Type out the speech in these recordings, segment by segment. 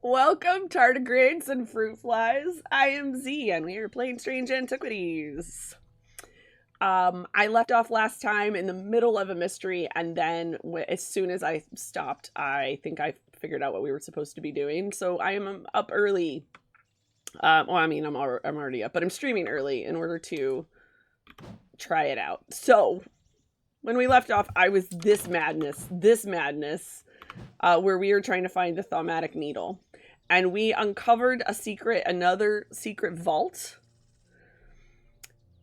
Welcome, tardigrades and fruit flies. I am Z, and we are playing Strange Antiquities. I left off last time in the middle of a mystery, and then as soon as I stopped, I think I figured out what we were supposed to be doing. So I am up early. Well, I mean, I'm already up, but I'm streaming early in order to try it out. So when we left off, I was this madness, where we were trying to find the thaumatic needle. And we uncovered another secret vault.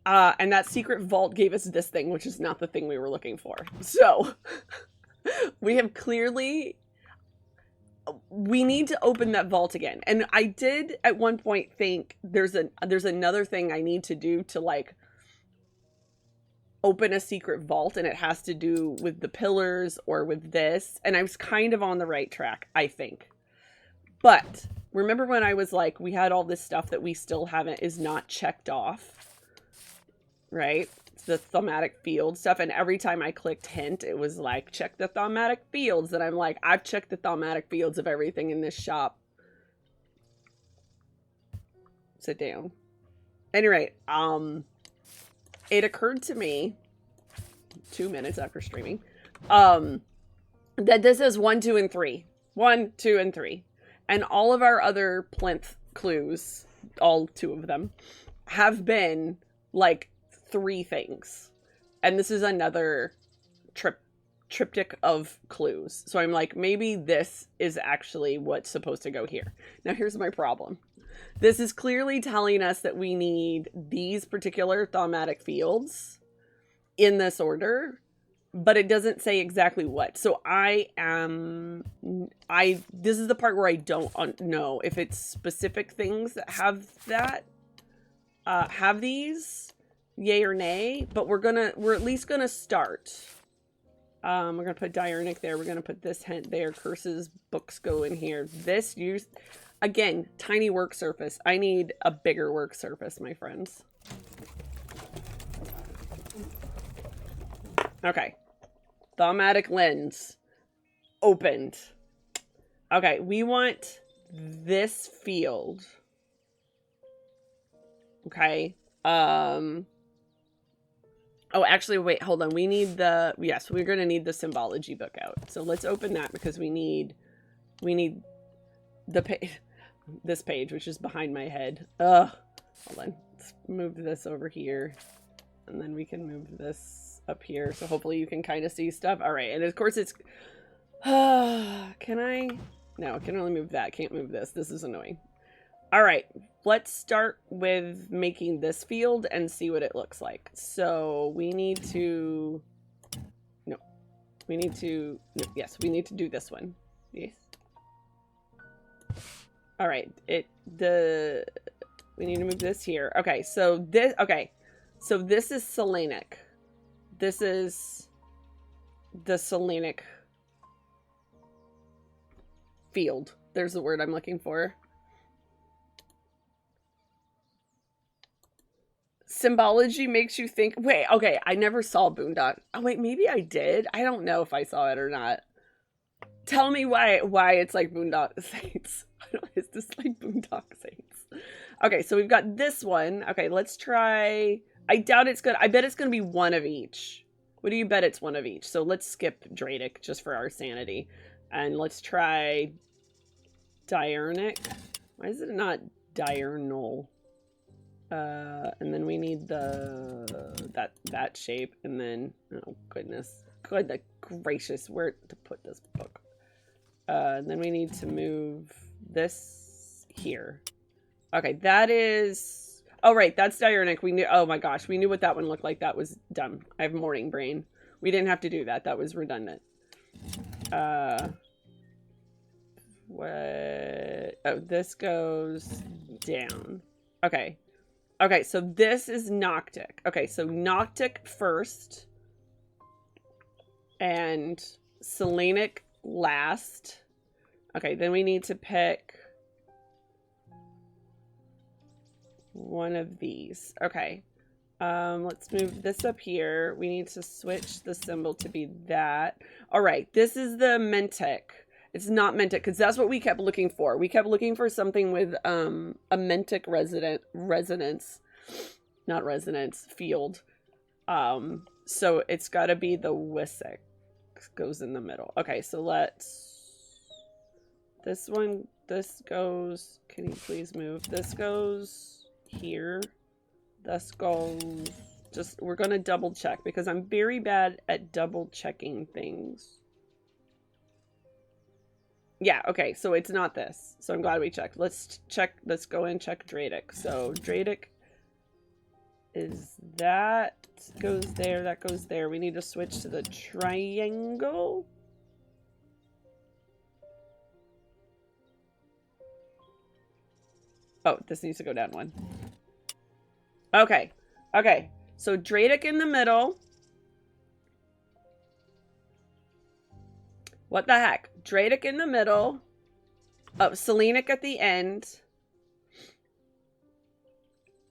And that secret vault gave us this thing, which is not the thing we were looking for. So, we have clearly... We need to open that vault again. And I did, at one point, think there's another thing I need to do to, like, open a secret vault, and it has to do with the pillars or with this. And I was kind of on the right track, I think. But remember when I was like, we had all this stuff that we still is not checked off, right? It's the thaumatic field stuff. And every time I clicked hint, it was like, check the thaumatic fields. And I'm like, I've checked the thaumatic fields of everything in this shop. Sit down. Anyway, it occurred to me 2 minutes after streaming, that this is 1, 2, and 3. 1, 2, and 3. And all of our other plinth clues, all 2 of them, have been, like, 3 things. And this is another triptych of clues. So I'm like, maybe this is actually what's supposed to go here. Now, here's my problem. This is clearly telling us that we need these particular thaumatic fields in this order, but it doesn't say exactly what. So this is the part where I don't know if it's specific things that have these, yay or nay, but we're at least gonna start. We're gonna put diurnic there. We're gonna put this hint there. Curses, books go in here. Again, tiny work surface. I need a bigger work surface, my friends. Okay. Thaumatic lens. Opened. Okay, we want this field. Okay. Oh, actually, wait, hold on. We need yes, we're going to need the symbology book out. So let's open that because we need the page, this page, which is behind my head. Ugh. Hold on. Let's move this over here. And then we can move this up here. So hopefully you can kind of see stuff. All right. And of course it's, can I? No, I can only move that. Can't move this. This is annoying. All right. Let's start with making this field and see what it looks like. So we need to, yes, we need to do this one. Yes. All right. We need to move this here. Okay. So this is Selenic. This is the Selenic field. There's the word I'm looking for. Symbology makes you think. Wait, okay, I never saw Boondock. Oh, wait, maybe I did. I don't know if I saw it or not. Tell me why it's like Boondock Saints. Is this like Boondock Saints? Okay, so we've got this one. Okay, let's try. I doubt it's good. I bet it's going to be one of each. What do you bet it's one of each? So let's skip Dradic just for our sanity. And let's try diurnic. Why is it not diurnal? And then we need that shape. And then, oh goodness. Good gracious, where to put this book? And then we need to move this here. Okay, that is... Oh, right, that's diurnic. We knew. Oh my gosh, we knew what that one looked like. That was dumb. I have morning brain. We didn't have to do that. That was redundant. What? Oh, this goes down. Okay. Okay, so this is Noctic. Okay, so Noctic first. And Selenic last. Okay, then we need to pick one of these. Okay. Let's move this up here. We need to switch the symbol to be that. All right, this is the Mentic. It's not Mentic, because that's what we kept looking for. We kept looking for something with a Mentic resonance, not resonance, field. So it's got to be the Wisik. Goes in the middle. Okay, so let's... This one, this goes... Can you please move? This goes here. This goes... Just, we're going to double check, because I'm very bad at double checking things. Yeah, okay, so it's not this. So I'm glad we checked. Let's check, let's go and check Dradic. So Dradic is that, goes there, that goes there. We need to switch to the triangle. Oh, this needs to go down one. Okay, okay. So Dradic in the middle. What the heck? Dradic in the middle. Oh, Selenic at the end.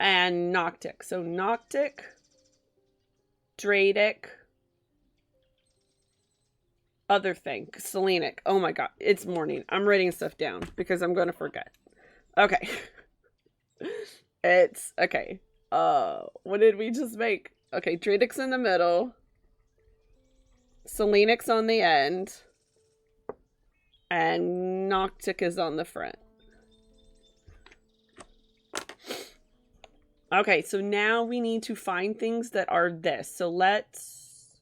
And Noctic. So Noctic, Dradic, other thing, Selenic. Oh my god, it's morning. I'm writing stuff down because I'm going to forget. Okay. It's, okay. What did we just make? Okay, Dradic's in the middle. Selenic's on the end. And Noctic is on the front. Okay, so now we need to find things that are this. So let's...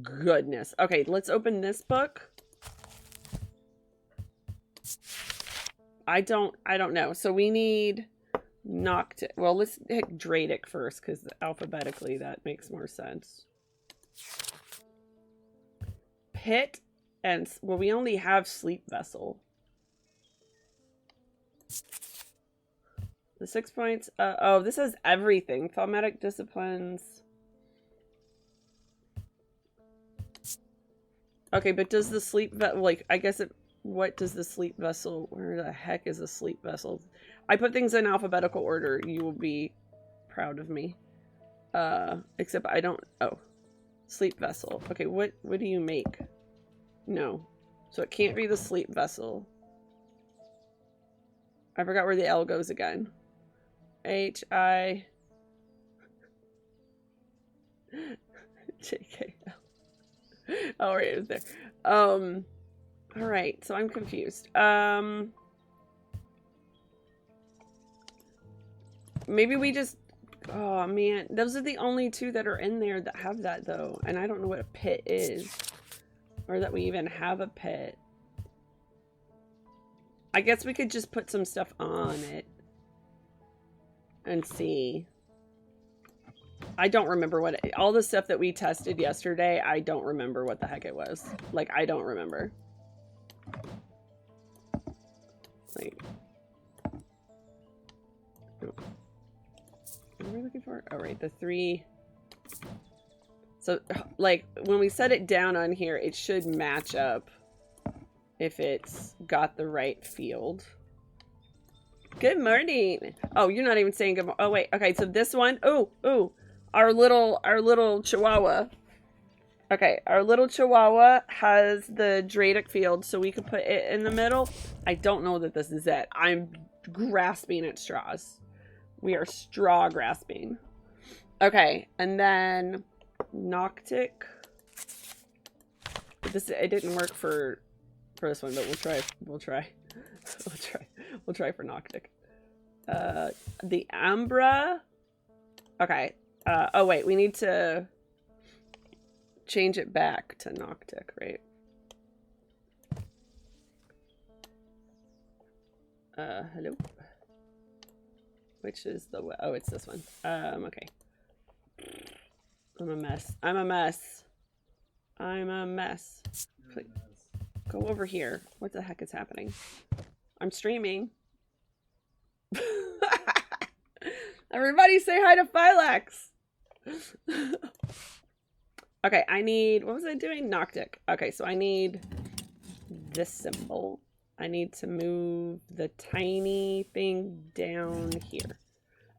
Goodness. Okay, let's open this book. I don't know. So we need Noctic. Well, let's hit Dradic first, because alphabetically that makes more sense. Pit. And, well, we only have Sleep Vessel. The 6 points. Oh, this has everything. Thaumatic Disciplines. Okay, but does the Sleep Vessel, like, I guess it, what does the Sleep Vessel, where the heck is a Sleep Vessel? I put things in alphabetical order. You will be proud of me. Except I don't, oh. Sleep Vessel. Okay, what do you make? No. So it can't be the Sleep Vessel. I forgot where the L goes again. H-I... J-K-L. Oh, right, it was there. Alright, so I'm confused. Maybe we just... Oh, man. Those are the only two that are in there that have that, though. And I don't know what a pit is. Or that we even have a pit. I guess we could just put some stuff on it. And see. I don't remember what it, all the stuff that we tested yesterday, I don't remember what the heck it was. Like, I don't remember. Like, what are we looking for? Oh, right, the 3. So, like, when we set it down on here, it should match up if it's got the right field. Good morning. Oh, you're not even saying good morning. Oh, wait. Okay, so this one. Oh, our little chihuahua. Okay, our little chihuahua has the Dradic field, so we could put it in the middle. I don't know that this is it. I'm grasping at straws. We are straw grasping. Okay, and then... Noctic. This, it didn't work for this one, but we'll try for Noctic. The Ambra. Okay. Oh wait, we need to change it back to Noctic, right? Hello. Which is the, oh, it's this one. Okay. I'm a mess. I'm a mess. I'm a mess. Please. Go over here. What the heck is happening? I'm streaming. Everybody say hi to Phylax. Okay, I need... What was I doing? Noctic. Okay, so I need this symbol. I need to move the tiny thing down here.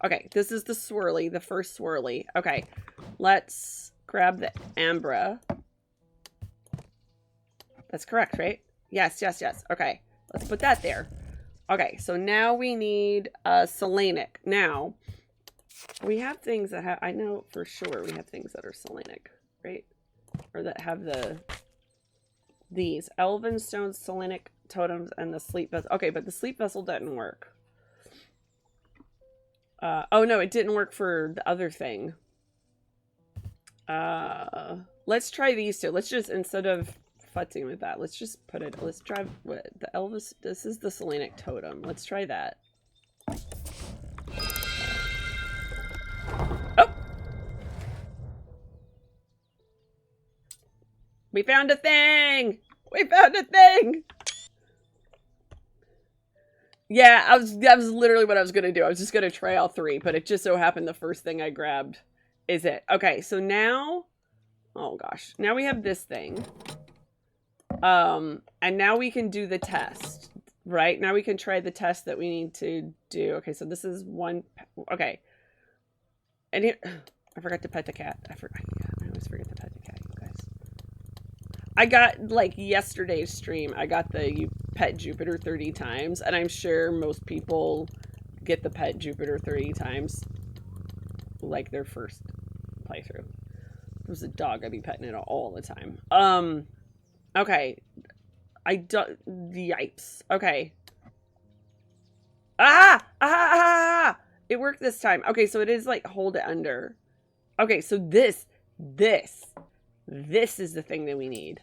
Okay, this is the swirly, the first swirly. Okay, let's grab the Ambra. That's correct, right? Yes, yes, yes. Okay, let's put that there. Okay, so now we need Selenic. Now, we have things that have, I know for sure we have things that are Selenic, right? Or that have these Elven Stone Selenic totems and the sleep vessel. Okay, but the sleep vessel didn't work. Oh no, it didn't work for the other thing. Let's try these two. Let's just, instead of futzing with that, let's just put it, let's try what the Elvis, this is the Selenic totem. Let's try that. Oh! We found a thing! We found a thing! Yeah, that was literally what I was gonna do. I was just gonna try all three, but it just so happened the first thing I grabbed is it. Okay, so now, oh gosh, now we have this thing. And now we can do the test, right? Now we can try the test that we need to do. Okay, so this is one, okay. And here, I forgot to pet the cat. I always forget to pet the cat, you guys. I got, like, yesterday's stream, I got the you pet Jupiter 30 times, and I'm sure most people get the pet Jupiter 30 times, like, their first playthrough. If it was a dog, I'd be petting it all the time. Okay. I don't, yipes. Okay. Ah! It worked this time. Okay, so it is like, hold it under. Okay, so this is the thing that we need.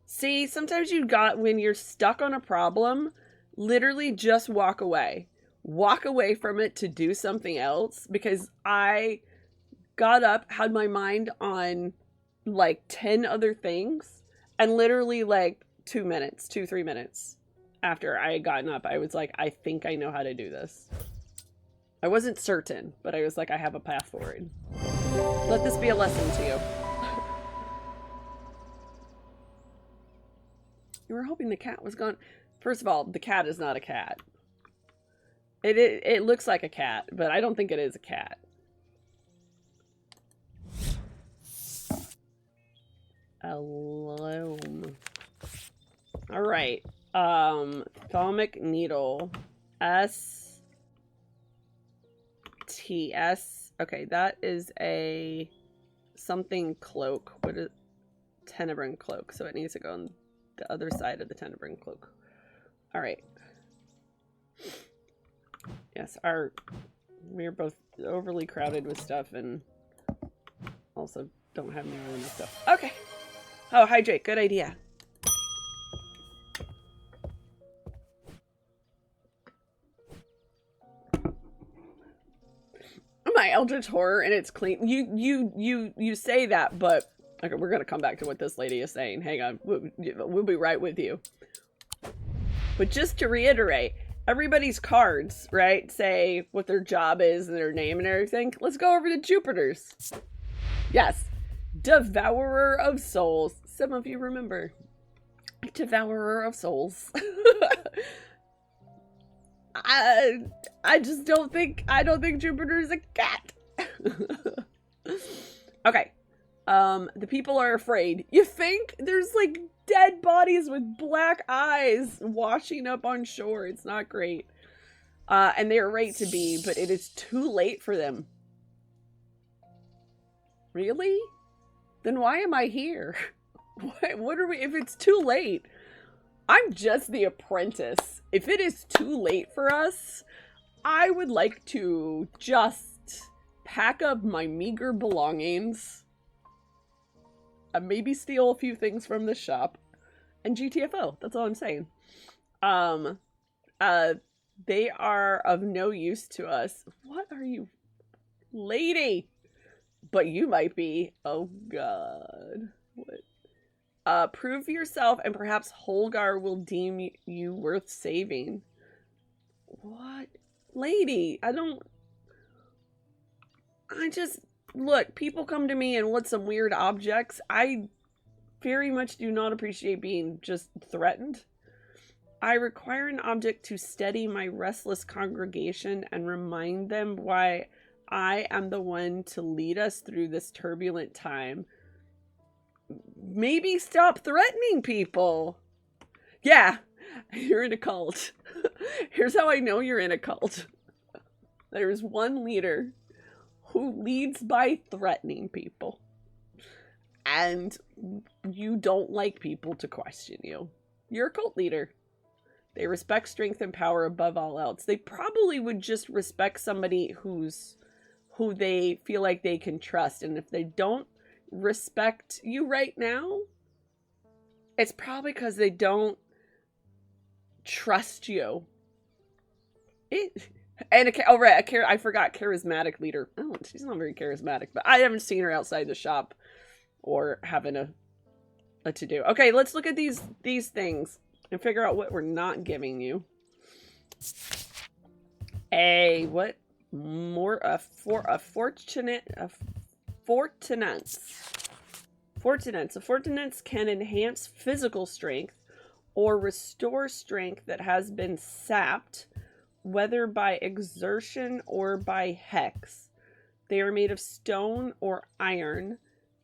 See, sometimes when you're stuck on a problem, literally just walk away. Walk away from it to do something else, because I got up, had my mind on like 10 other things, and literally like 3 minutes after I had gotten up, I was like, I think I know how to do this. I wasn't certain, but I was like, I have a path forward. Let this be a lesson to you. You were hoping the cat was gone. First of all, the cat is not a cat. It looks like a cat, but I don't think it is a cat. Alone. All right. Thalmic needle. STS. Okay, that is a something cloak. What is Tenebrin cloak? So it needs to go on the other side of the Tenebrin cloak. All right. Yes, we're both overly crowded with stuff and also don't have any room and stuff. Okay. Oh, hydrate. Good idea. My Eldritch Horror and it's clean. You say that, but okay, we're gonna come back to what this lady is saying. Hang on, we'll be right with you. But just to reiterate, everybody's cards, right, say what their job is and their name and everything. Let's go over to Jupiter's. Yes, Devourer of Souls. Some of you remember. Devourer of Souls. I just don't think Jupiter's a cat. Okay. The people are afraid. You think? There's like dead bodies with black eyes washing up on shore. It's not great. And they are right to be, but it is too late for them. Really? Then why am I here? What are we, if it's too late? I'm just the apprentice. If it is too late for us, I would like to just pack up my meager belongings and maybe steal a few things from the shop and GTFO. That's all I'm saying. They are of no use to us. What are you, lady? But you might be. Oh God. What? Prove yourself and perhaps Holgar will deem you worth saving. What? Lady, look, people come to me and want some weird objects. I very much do not appreciate being just threatened. I require an object to steady my restless congregation and remind them why I am the one to lead us through this turbulent time. Maybe stop threatening people. Yeah, you're in a cult. Here's how I know you're in a cult. There's one leader who leads by threatening people. And you don't like people to question you. You're a cult leader. They respect strength and power above all else. They probably would just respect somebody who they feel like they can trust. And if they don't respect you right now, it's probably because they don't trust you. I forgot, charismatic leader. Oh, she's not very charismatic, but I haven't seen her outside the shop or having a to-do. Okay, let's look at these things and figure out what we're not giving you. Fortunance. A fortunance can enhance physical strength or restore strength that has been sapped, whether by exertion or by hex. They are made of stone or iron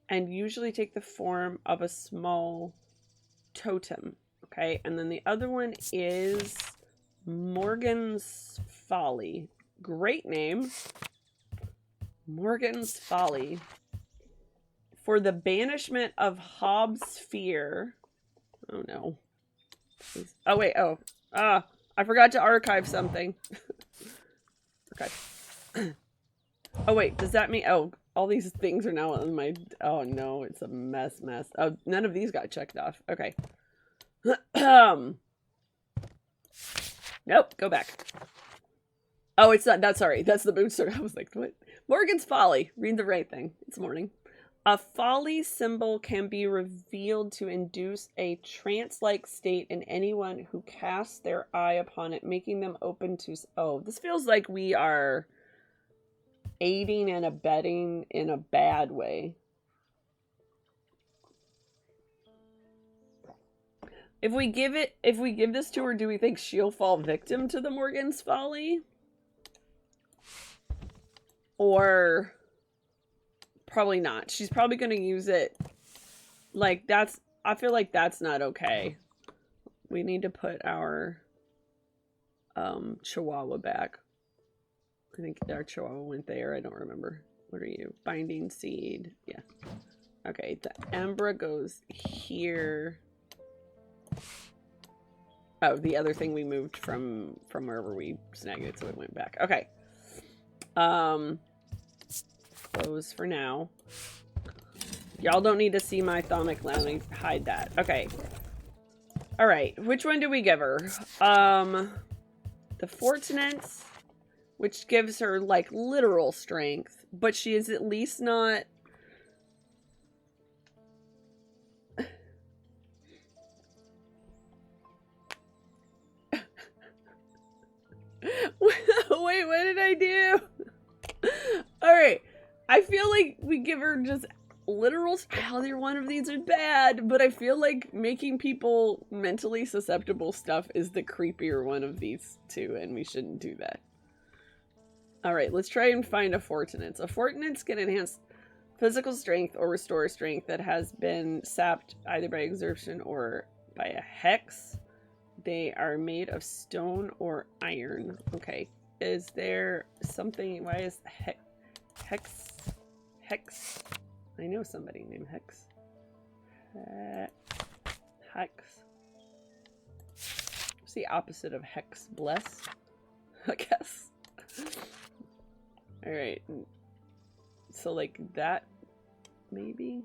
and usually take the form of a small totem. Okay, and then the other one is Morgan's Folly. Great name. Morgan's Folly. For the banishment of Hobbs' fear. Oh no. Oh wait, I forgot to archive something. Okay. Oh wait, does that mean, oh, all these things are now on my, oh no, it's a mess. Oh, none of these got checked off. Okay. Nope, go back. Oh, it's not, that's sorry, that's the booster. I was like, what? Morgan's Folly. Read the right thing. It's morning. A folly symbol can be revealed to induce a trance-like state in anyone who casts their eye upon it, making them open to... Oh, this feels like we are aiding and abetting in a bad way. If we give this to her, do we think she'll fall victim to the Morgan's Folly? Or... Probably not. She's probably going to use it. Like, that's... I feel like that's not okay. We need to put our Chihuahua back. I think our Chihuahua went there. I don't remember. What are you? Binding seed. Yeah. Okay, the Embra goes here. Oh, the other thing we moved from wherever we snagged it, so it went back. Okay. Close for now. Y'all don't need to see my thonic. Let me hide that. Okay. Alright, which one do we give her? The Fortunance, which gives her, like, literal strength, but she is at least not... Wait, what did I do? Alright. I feel like we give her just literal... Either one of these are bad, but I feel like making people mentally susceptible stuff is the creepier one of these two, and we shouldn't do that. Alright, let's try and find a Fortunance. A Fortunance can enhance physical strength or restore strength that has been sapped either by exertion or by a hex. They are made of stone or iron. Okay, is there something... Why is Hex? I know somebody named Hex. Hex. What's the opposite of Hex? Bless? I guess. Alright. So like that, maybe?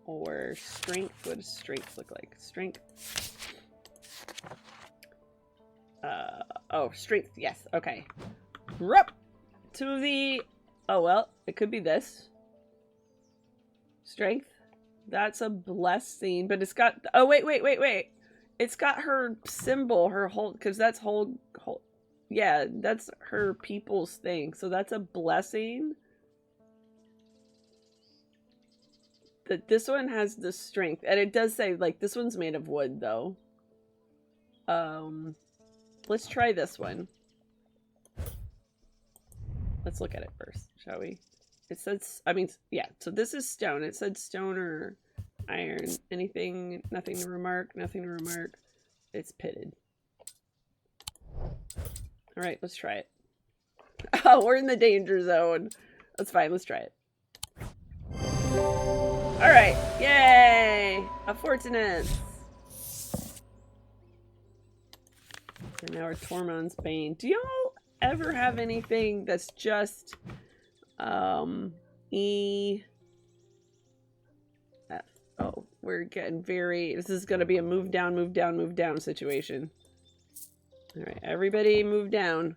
Or strength? What does strength look like? Strength. Oh, strength. Yes. Okay. Rup to the... Oh, well, it could be this. Strength. That's a blessing, but it's got... Oh, wait. It's got her symbol, her whole... Because that's whole... Yeah, that's her people's thing. So that's a blessing. That this one has the strength. And it does say, like, this one's made of wood, though. Let's try this one. Let's look at it first, shall we? It says, I mean, yeah, so this is stone. It said stone or iron. Anything, nothing to remark, nothing to remark. It's pitted. All right, let's try it. Oh, we're in the danger zone. That's fine, let's try it. All right, yay! A Fortunate. So now we're Tormund's Bane. Do y'all ever have anything that's just E F? Oh, we're getting very, this is gonna be a move down, move down, move down situation. All right, everybody move down.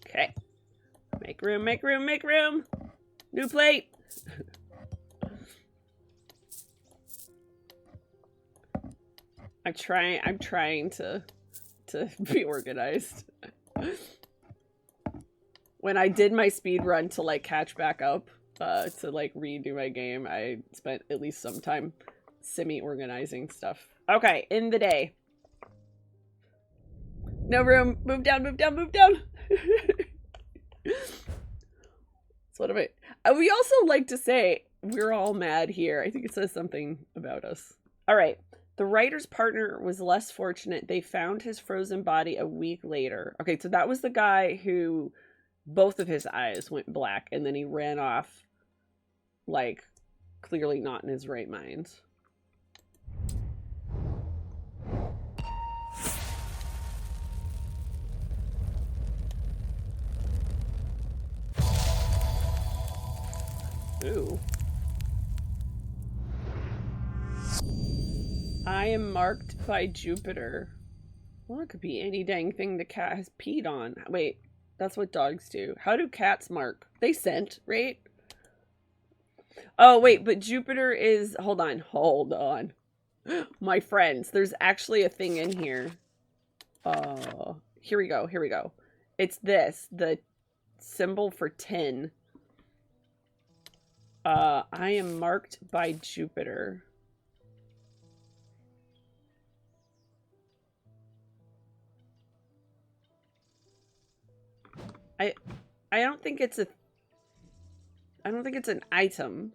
Okay. Make room, make room, make room. New plate. I'm trying to be organized. When I did my speed run to like catch back up, to like redo my game, I spent at least some time semi-organizing stuff. Okay, in the day. No room. Move down, move down, move down. So what am I? We also like to say we're all mad here. I think it says something about us. All right. The writer's partner was less fortunate. They found his frozen body a week later. Okay, so that was the guy who both of his eyes went black and then he ran off, like, clearly not in his right mind. Ooh. I am marked by Jupiter. Well, it could be any dang thing the cat has peed on. Wait, that's what dogs do. How do cats mark? They scent, right? Oh, wait, but Jupiter is... Hold on. My friends, there's actually a thing in here. Here we go. It's this, the symbol for tin. I am marked by Jupiter. I don't think it's an item,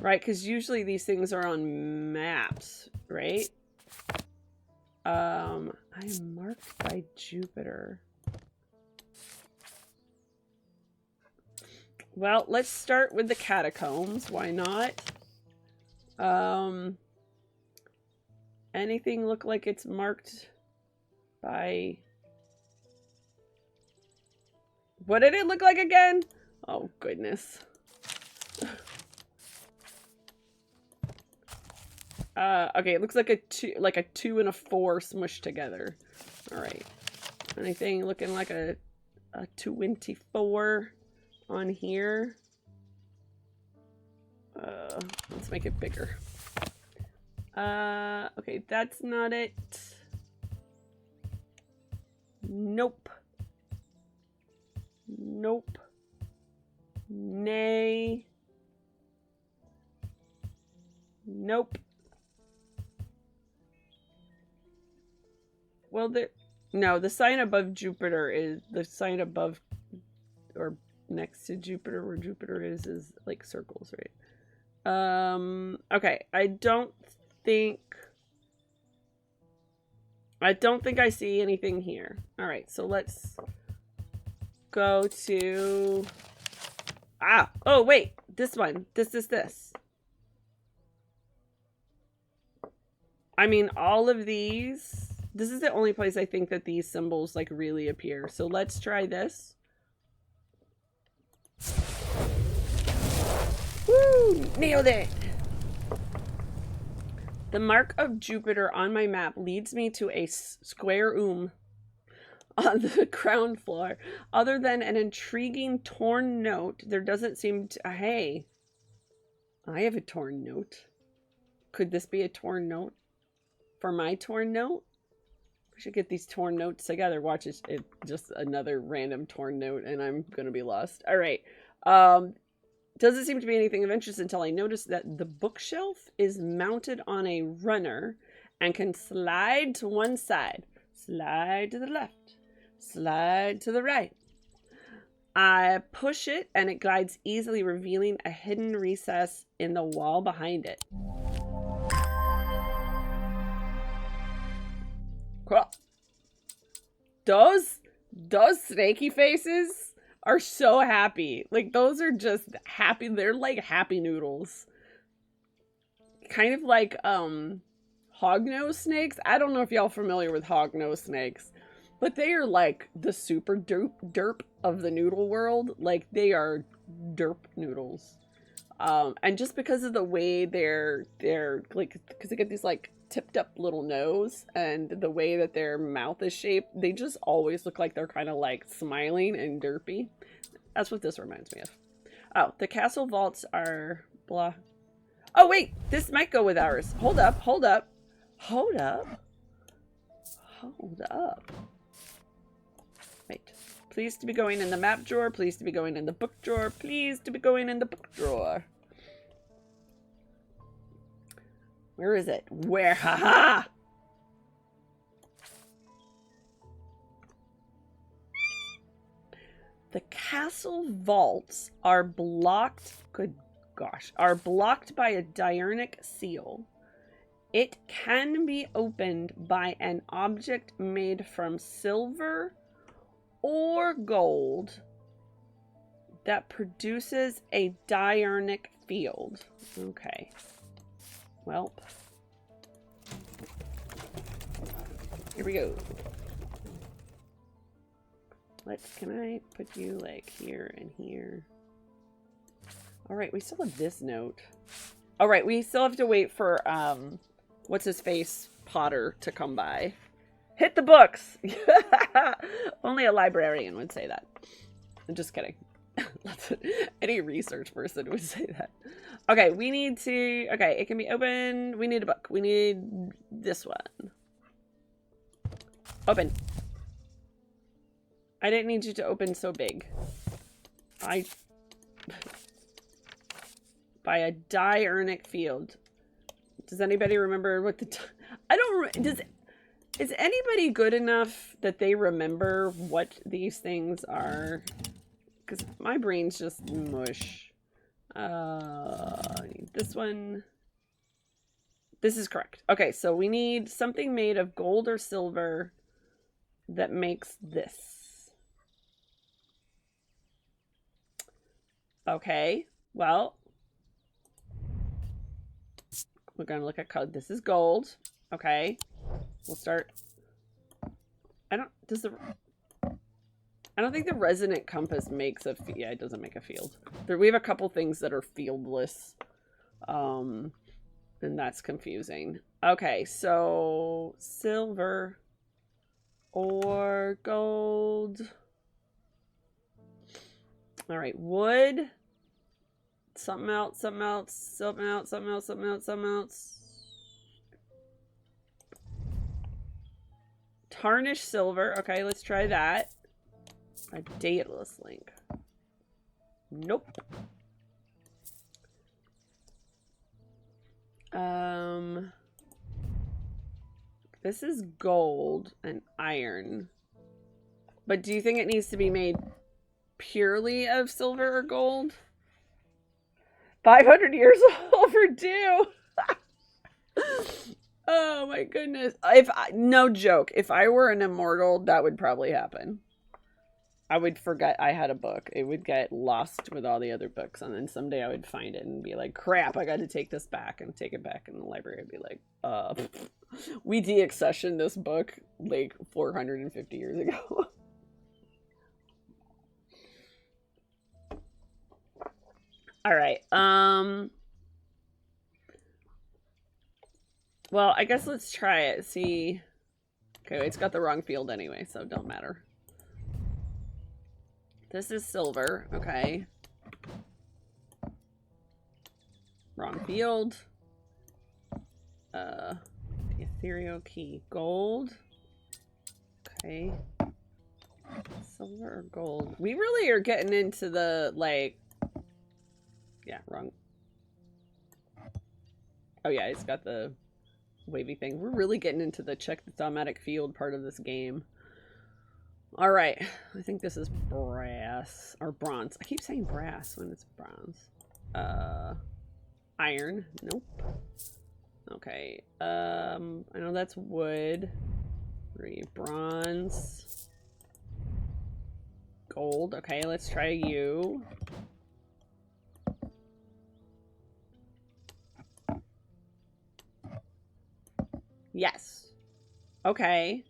right? Because usually these things are on maps, right? I am marked by Jupiter. Well, let's start with the catacombs. Why not? Anything look like it's marked by... What did it look like again? Oh, goodness. Okay, it looks like a 2 and a 4 smushed together. All right. Anything looking like a 24 on here? Let's make it bigger. Okay, that's not it. Nope. Nope. Nay. Nope. Well, no, the sign above Jupiter is the sign above or next to Jupiter where Jupiter is like circles, right? Okay, I don't think I see anything here. All right, so let's go to... Oh, wait. This one. This. I mean, all of these... This is the only place I think that these symbols, like, really appear. So let's try this. Woo! Nailed it! The mark of Jupiter on my map leads me to a square on the ground floor. Other than an intriguing torn note, there doesn't seem to... Hey, I have a torn note. Could this be a torn note? For my torn note? We should get these torn notes together. Watch it just another random torn note and I'm gonna be lost. All right. Doesn't seem to be anything of interest until I notice that the bookshelf is mounted on a runner and can slide to one side, slide to the left, slide to the right. I push it and it glides easily, revealing a hidden recess in the wall behind it. Cool. Those snaky faces are so happy. Like, those are just happy. They're like happy noodles. Kind of like hognose snakes. I don't know if y'all familiar with hognose snakes, but they are like the super derp of the noodle world. Like, they are derp noodles. And just because of the way they're like, because they get these like tipped up little nose and the way that their mouth is shaped, they just always look like they're kind of like smiling and derpy. That's what this reminds me of. Oh, the castle vaults are blah. Oh wait, this might go with ours. Hold up, hold up, hold up, hold up. Wait. Pleased to be going in the map drawer. Pleased to be going in the book drawer. Pleased to be going in the book drawer. Where is it? Where? Haha! The castle vaults are blocked. Good gosh. Are blocked by a diurnic seal. It can be opened by an object made from silver or gold that produces a diurnic field. Okay. Well. Here we go. Can I put you like here and here? Alright, we still have this note. Alright, we still have to wait for, what's his face? Potter to come by. Hit the books! Only a librarian would say that. I'm just kidding. Any research person would say that. Okay, we need to... Okay, it can be opened. We need a book. We need this one. Open. I didn't need you to open so big. By a diurnic field. Does anybody remember what the... I don't... Is anybody good enough that they remember what these things are? Because my brain's just mush. I need this one. This is correct. Okay, so we need something made of gold or silver that makes this. Okay, well, we're going to look at code. This is gold. Okay, we'll start. I don't think the resonant compass makes a, yeah, it doesn't make a field. We have a couple things that are fieldless. And that's confusing. Okay, so silver or gold. All right, wood. Something else, something else, something else, something else, something else, something else. Tarnished silver. Okay, let's try that. A dateless link. Nope. This is gold and iron. But do you think it needs to be made purely of silver or gold? 500 years overdue. Oh my goodness. No joke. If I were an immortal, that would probably happen. I would forget I had a book. It would get lost with all the other books. And then someday I would find it and be like, crap, I got to take this back, and take it back. And the library would be like, we de-accessioned this book like 450 years ago. All right. Well, I guess let's try it. See. Okay, it's got the wrong field anyway, so it don't matter. This is silver. Okay. Wrong field. The ethereal key. Gold. Okay. Silver or gold? We really are getting into the, like... Yeah, wrong. Oh yeah, it's got the wavy thing. We're really getting into the check the thaumatic field part of this game. All right, I think this is brass or bronze. I keep saying brass when it's bronze. Iron. Nope. Okay. I know that's wood. 3 bronze. Gold. Okay, let's try you. Yes. Okay.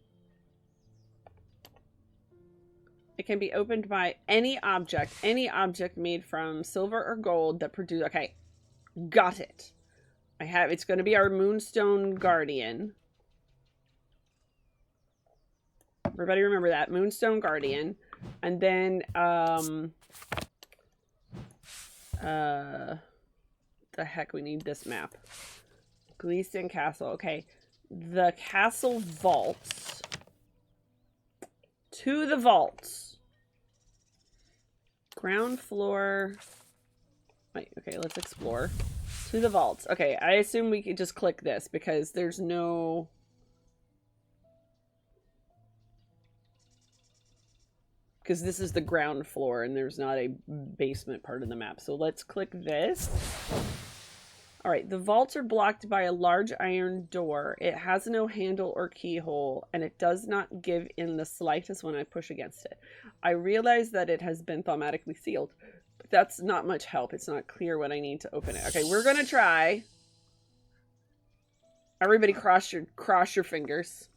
It can be opened by any object made from silver or gold that produce. Okay, got it. I have. It's going to be our Moonstone Guardian. Everybody remember that Moonstone Guardian, and then the heck, we need this map. Gleason Castle. Okay, the castle vaults. To the vaults. Ground floor. Wait, okay, let's explore. To the vaults. Okay, I assume we could just click this because there's no... Because this is the ground floor and there's not a basement part of the map. So let's click this. Alright, the vaults are blocked by a large iron door. It has no handle or keyhole, and it does not give in the slightest when I push against it. I realize that it has been thaumatically sealed, but that's not much help. It's not clear what I need to open it. Okay, we're gonna try. Everybody cross your fingers.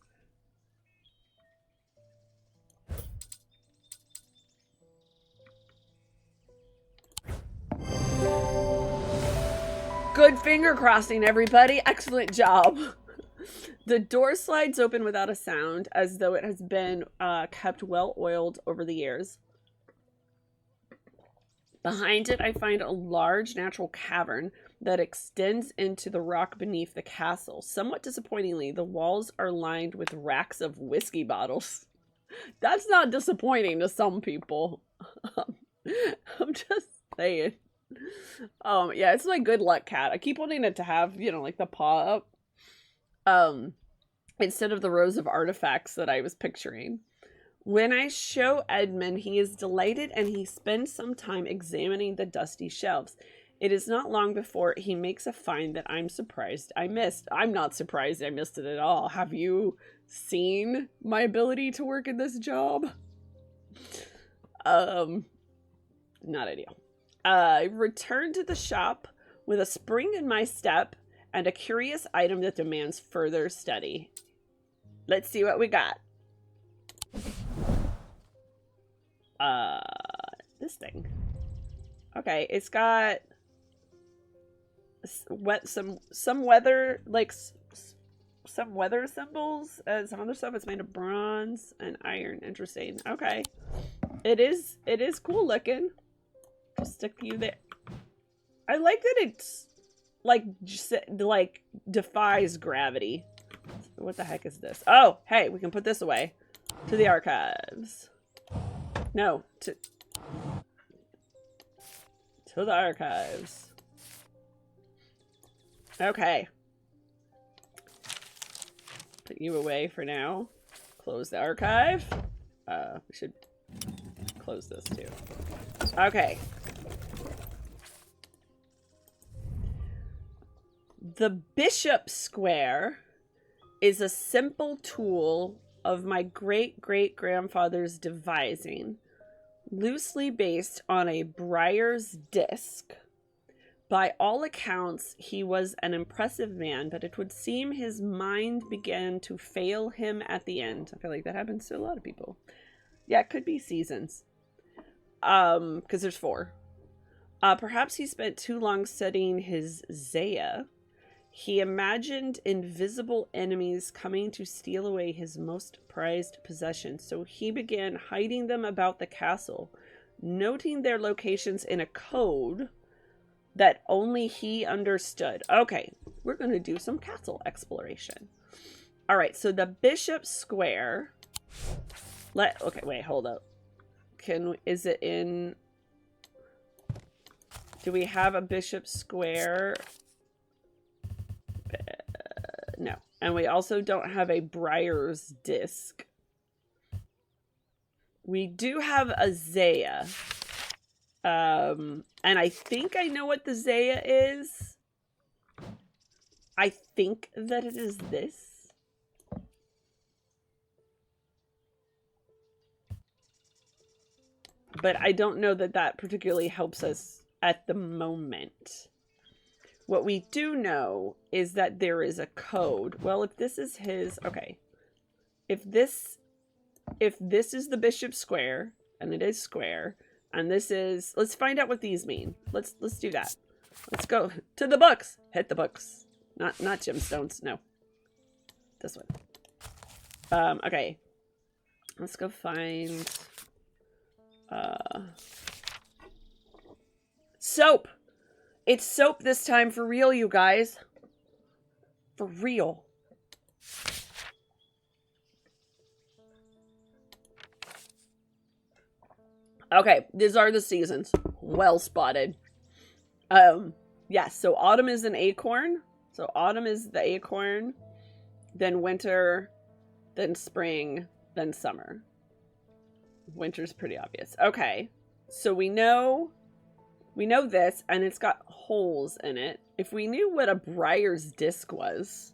Good finger crossing, everybody. Excellent job. The door slides open without a sound, as though it has been kept well oiled over the years. Behind it, I find a large natural cavern that extends into the rock beneath the castle. Somewhat disappointingly, the walls are lined with racks of whiskey bottles. That's not disappointing to some people. I'm just saying. Yeah, it's my good luck cat. I keep wanting it to have, you know, like the paw up. Instead of the rows of artifacts that I was picturing. When I show Edmund, he is delighted and he spends some time examining the dusty shelves. It is not long before he makes a find that I'm surprised I missed. I'm not surprised I missed it at all. Have you seen my ability to work in this job? Not ideal. I return to the shop with a spring in my step and a curious item that demands further study. Let's see what we got. This thing. Okay, it's got some weather, like some weather symbols and some other stuff. It's made of bronze and iron. Interesting. Okay, it is cool looking. Just stick you there. I like that it's like defies gravity. What the heck is this? Oh, hey, we can put this away. To the archives. No, to the archives. Okay. Put you away for now. Close the archive. We should close this too. Okay. The bishop square is a simple tool of my great-great-grandfather's devising, loosely based on a briar's disc. By all accounts, he was an impressive man, but it would seem his mind began to fail him at the end. I feel like that happens to a lot of people. Yeah, it could be seasons. Because there's 4. Perhaps he spent too long studying his Zaya. He imagined invisible enemies coming to steal away his most prized possessions, so he began hiding them about the castle, noting their locations in a code that only he understood. Okay, we're going to do some castle exploration. All right, so the Bishop Square. Okay, wait, hold up. Is it in... Do we have a Bishop Square? No. And we also don't have a Briar's disc. We do have a Zaya. And I think I know what the Zaya is. I think that it is this. But I don't know that that particularly helps us at the moment. What we do know is that there is a code. Well, if this is his... Okay. If this is the bishop square, and it is square, and this is... Let's find out what these mean. Let's do that. Let's go to the books. Hit the books. Not gemstones. No. This one. Okay. Let's go find... soap. It's soap this time for real, you guys. For real. Okay, these are the seasons. Well spotted. Yes, so autumn is an acorn. So autumn is the acorn, then winter, then spring, then summer. Winter's pretty obvious. Okay, so we know this, and it's got holes in it. If we knew what a Briar's disc was,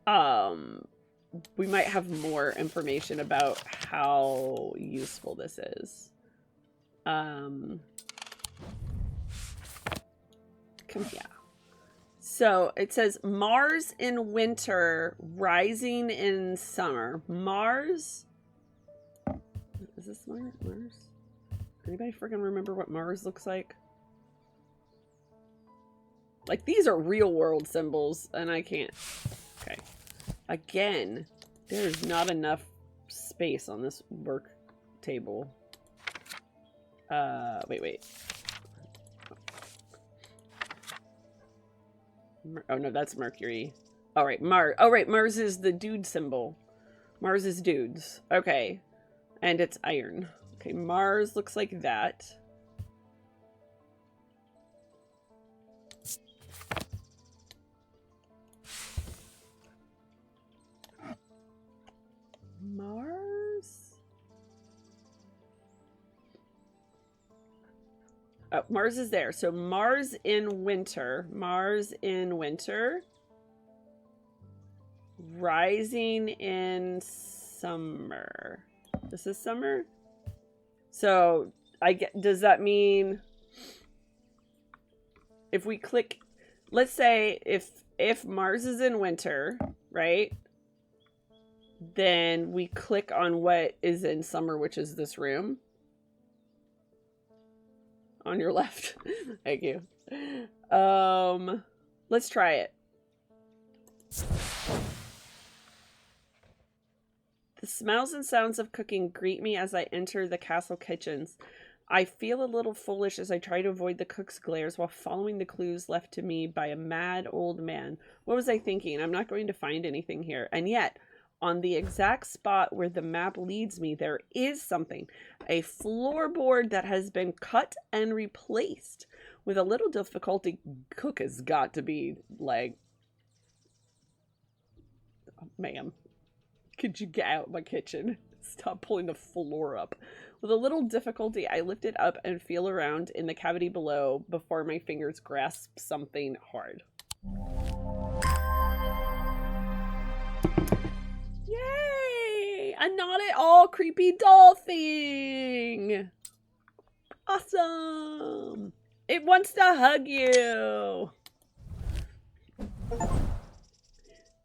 we might have more information about how useful this is. Come here. So it says Mars in winter, rising in summer. Mars? Is this Mars? Anybody freaking remember what Mars looks like? Like, these are real world symbols, and I can't. Okay. Again, there's not enough space on this work table. Wait. Oh, no, that's Mercury. All right, Mars. Oh, right, Mars is the dude symbol. Mars is dudes. Okay. And it's iron. Okay, Mars looks like that. Mars? Oh, Mars is there. So Mars in winter. Mars in winter. Rising in summer. This is summer? So, does that mean if we click, let's say if Mars is in winter, right? Then we click on what is in summer, which is this room. On your left. Thank you. Let's try it. The smells and sounds of cooking greet me as I enter the castle kitchens. I feel a little foolish as I try to avoid the cook's glares while following the clues left to me by a mad old man. What was I thinking? I'm not going to find anything here. And yet, on the exact spot where the map leads me, there is something. A floorboard that has been cut and replaced. With a little difficulty, cook has got to be like... Oh, ma'am. Could you get out of my kitchen? Stop pulling the floor up. With a little difficulty, I lift it up and feel around in the cavity below before my fingers grasp something hard. Yay! A not at all creepy doll thing! Awesome! It wants to hug you!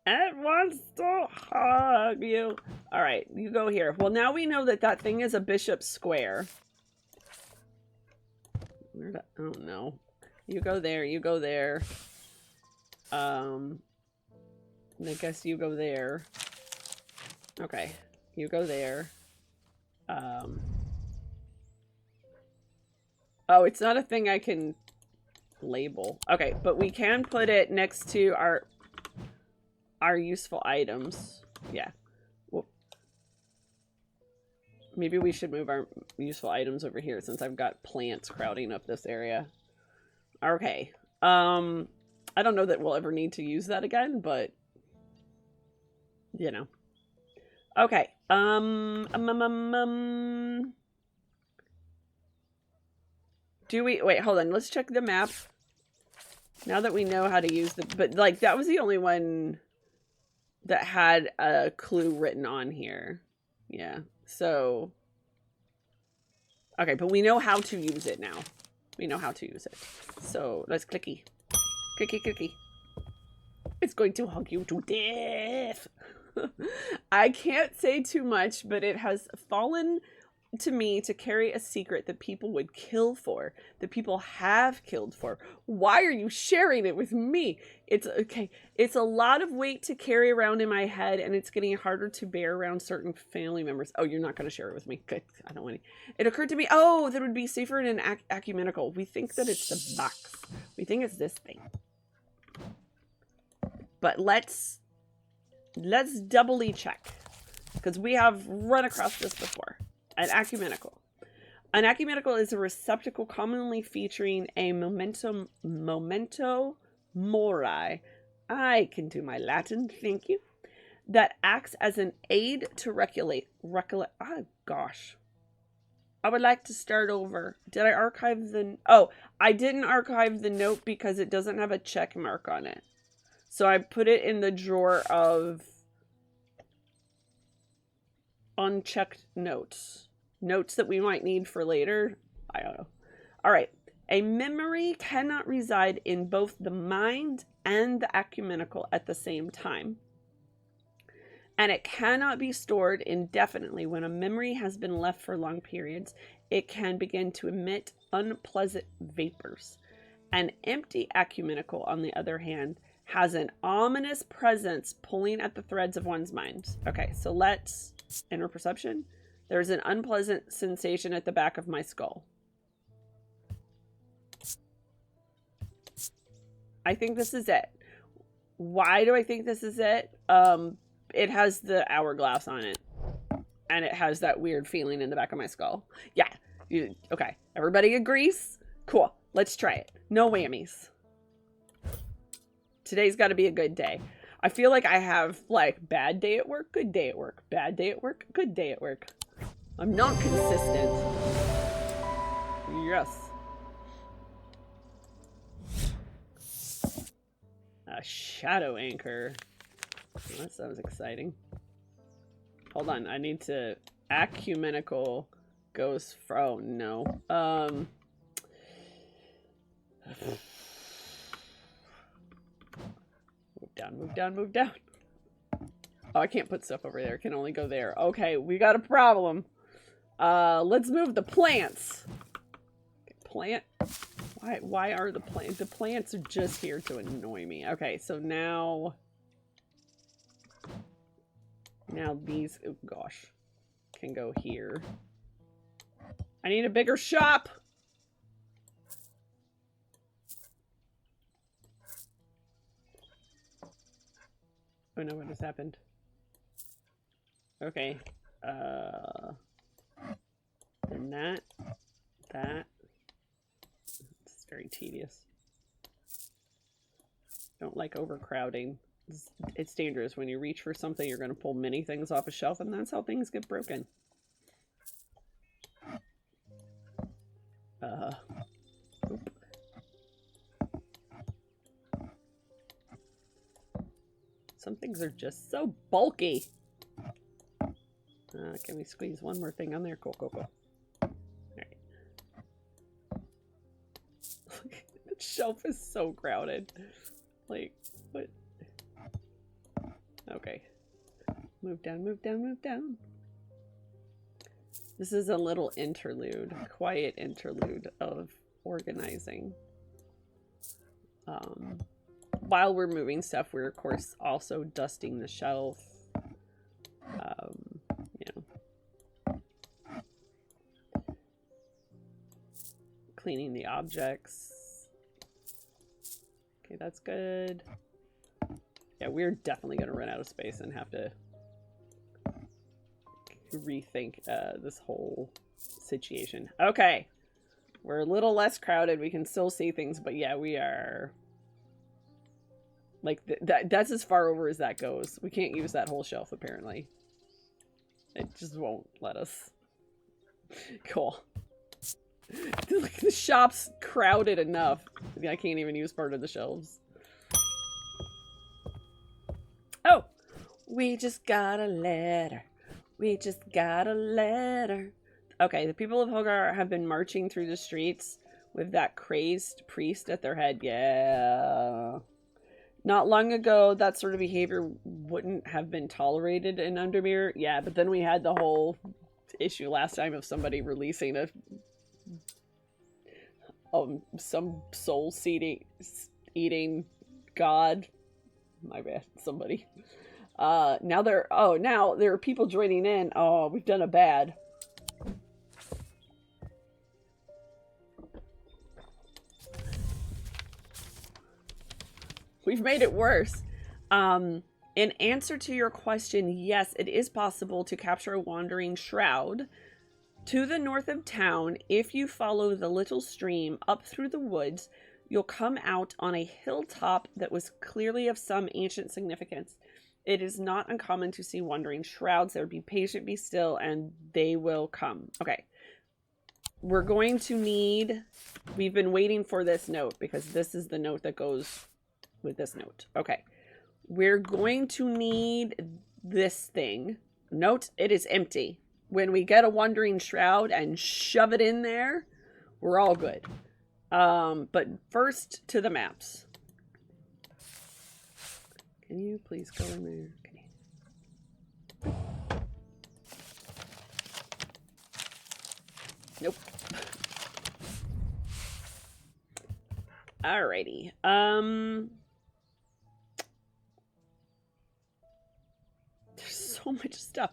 It wants to hug you. All right, you go here. Well, now we know that that thing is a bishop square. I don't know. You go there. You go there. I guess you go there. Okay, you go there. Oh, it's not a thing I can label. Okay, but we can put it next to our useful items. Yeah. Well, maybe we should move our useful items over here since I've got plants crowding up this area. Okay. I don't know that we'll ever need to use that again, but you know. Okay. Do we wait? Hold on. Let's check the map. Now that we know how to use the, but like that was the only one that had a clue written on here. Yeah. So. Okay, but we know how to use it now. We know how to use it. So let's clicky. Clicky, clicky. It's going to hug you to death. I can't say too much, but it has fallen to me to carry a secret that people would kill for, that people have killed for. Why are you sharing it with me? It's okay. It's a lot of weight to carry around in my head, and it's getting harder to bear around certain family members. Oh, you're not going to share it with me. Good. I don't want any. It occurred to me, oh, that would be safer in an ecumenical. We think that it's the box. We think it's this thing. But let's doubly check, because we have run across this before. An ecumenical. An ecumenical is a receptacle commonly featuring a memento mori. I can do my Latin, thank you. That acts as an aid to recollect. Oh gosh. I would like to start over. Did I archive the... Oh, I didn't archive the note because it doesn't have a check mark on it. So I put it in the drawer of unchecked notes. Notes that we might need for later. I don't know. All right. A memory cannot reside in both the mind and the ecumenical at the same time. And it cannot be stored indefinitely. When a memory has been left for long periods, it can begin to emit unpleasant vapors. An empty ecumenical, on the other hand, has an ominous presence pulling at the threads of one's mind. Okay, so let's... Inner perception. There's an unpleasant sensation at the back of my skull. I think this is it. Why do I think this is it? It has the hourglass on it. And it has that weird feeling in the back of my skull. Yeah. Okay. Everybody agrees? Cool. Let's try it. No whammies. Today's got to be a good day. I feel like I have, like, bad day at work, good day at work. Bad day at work, good day at work. I'm not consistent. Yes. A shadow anchor. Well, that sounds exciting. Hold on, I need to... Ecumenical goes from... No. Move down, move down, move down. Oh, I can't put stuff over there. It can only go there. Okay, we got a problem. Let's move the plants. Plant. Why are the plants? The plants are just here to annoy me. Okay, so now these, oh gosh, can go here. I need a bigger shop. Oh no, what just happened? Okay. And that. It's very tedious. Don't like overcrowding. It's dangerous. When you reach for something, you're going to pull many things off a shelf, and that's how things get broken. Oop. Some things are just so bulky. Can we squeeze one more thing on there? Cool, cool, cool. Alright. The shelf is so crowded. Like, what? Okay. Move down, move down, move down. This is a little interlude, quiet interlude of organizing. While we're moving stuff, we're of course also dusting the shelf. You know, cleaning the objects. Okay, that's good. Yeah, we're definitely going to run out of space and have to rethink this whole situation. Okay, we're a little less crowded. We can still see things, but yeah, we are Like, that's as far over as that goes. We can't use that whole shelf, apparently. It just won't let us. Cool. The shop's crowded enough. I can't even use part of the shelves. Oh! We just got a letter. We just got a letter. Okay, the people of Hogar have been marching through the streets with that crazed priest at their head. Yeah. Not long ago, that sort of behavior wouldn't have been tolerated in Undermere. Yeah, but then we had the whole issue last time of somebody releasing some soul-eating god. My bad, somebody. Now there are people joining in. Oh, we've done a bad. We've made it worse. In answer to your question, yes, it is possible to capture a wandering shroud to the north of town. If you follow the little stream up through the woods, you'll come out on a hilltop that was clearly of some ancient significance. It is not uncommon to see wandering shrouds there. Be patient, be still, and they will come. Okay. We're going to need... We've been waiting for this note because this is the note that goes with this note. Okay. We're going to need this thing. Note, it is empty. When we get a wandering shroud and shove it in there, we're all good. But first to the maps. Can you please go in there? Okay. Nope. Alrighty. There's so much stuff.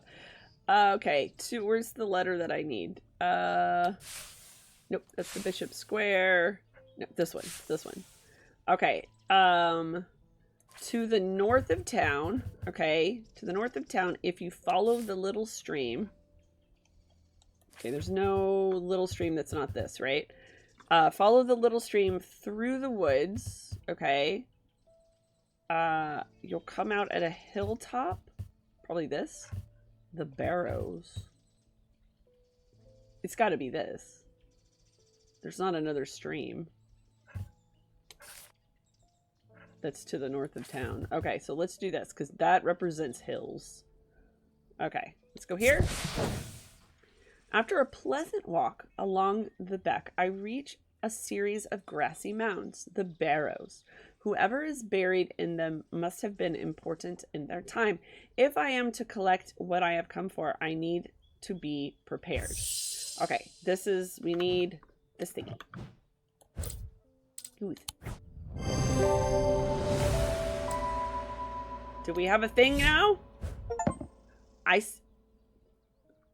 Okay, where's the letter that I need? Nope, that's the Bishop Square. No, this one. Okay, to the north of town, okay, to the north of town, if you follow the little stream. Okay, there's no little stream that's not this, right? Follow the little stream through the woods, okay. You'll come out at a hilltop, probably this. The Barrows. It's got to be this. There's not another stream that's to the north of town. Okay, so let's do this because that represents hills. Okay, let's go here. After a pleasant walk along the beck, I reach a series of grassy mounds, the Barrows. Whoever is buried in them must have been important in their time. If I am to collect what I have come for, I need to be prepared. Okay, we need this thingy. Ooh. Do we have a thing now?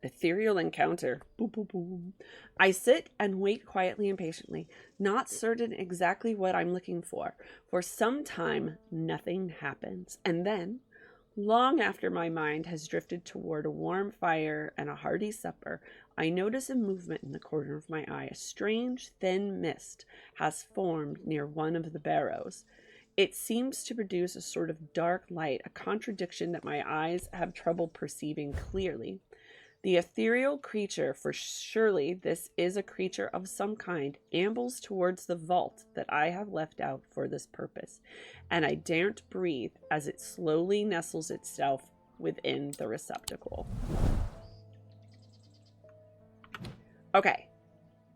Ethereal encounter. Boom, boom, boom. I sit and wait quietly and patiently, not certain exactly what I'm looking for. For some time, nothing happens. And then, long after my mind has drifted toward a warm fire and a hearty supper, I notice a movement in the corner of my eye. A strange, thin mist has formed near one of the barrows. It seems to produce a sort of dark light, a contradiction that my eyes have trouble perceiving clearly. The ethereal creature, for surely this is a creature of some kind, ambles towards the vault that I have left out for this purpose, and I daren't breathe as it slowly nestles itself within the receptacle. Okay.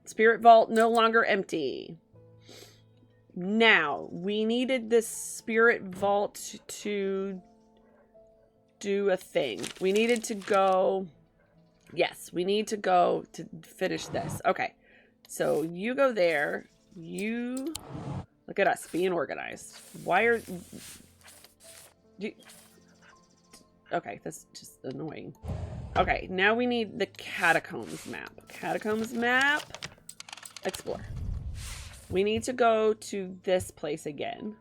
Spirit vault no longer empty. Now, we needed this spirit vault to do a thing. We needed to go... Yes, we need to go to finish this. Okay, so you go there. You... Look at us, being organized. Why are... Okay, that's just annoying. Okay, now we need the catacombs map. Catacombs map. Explore. We need to go to this place again.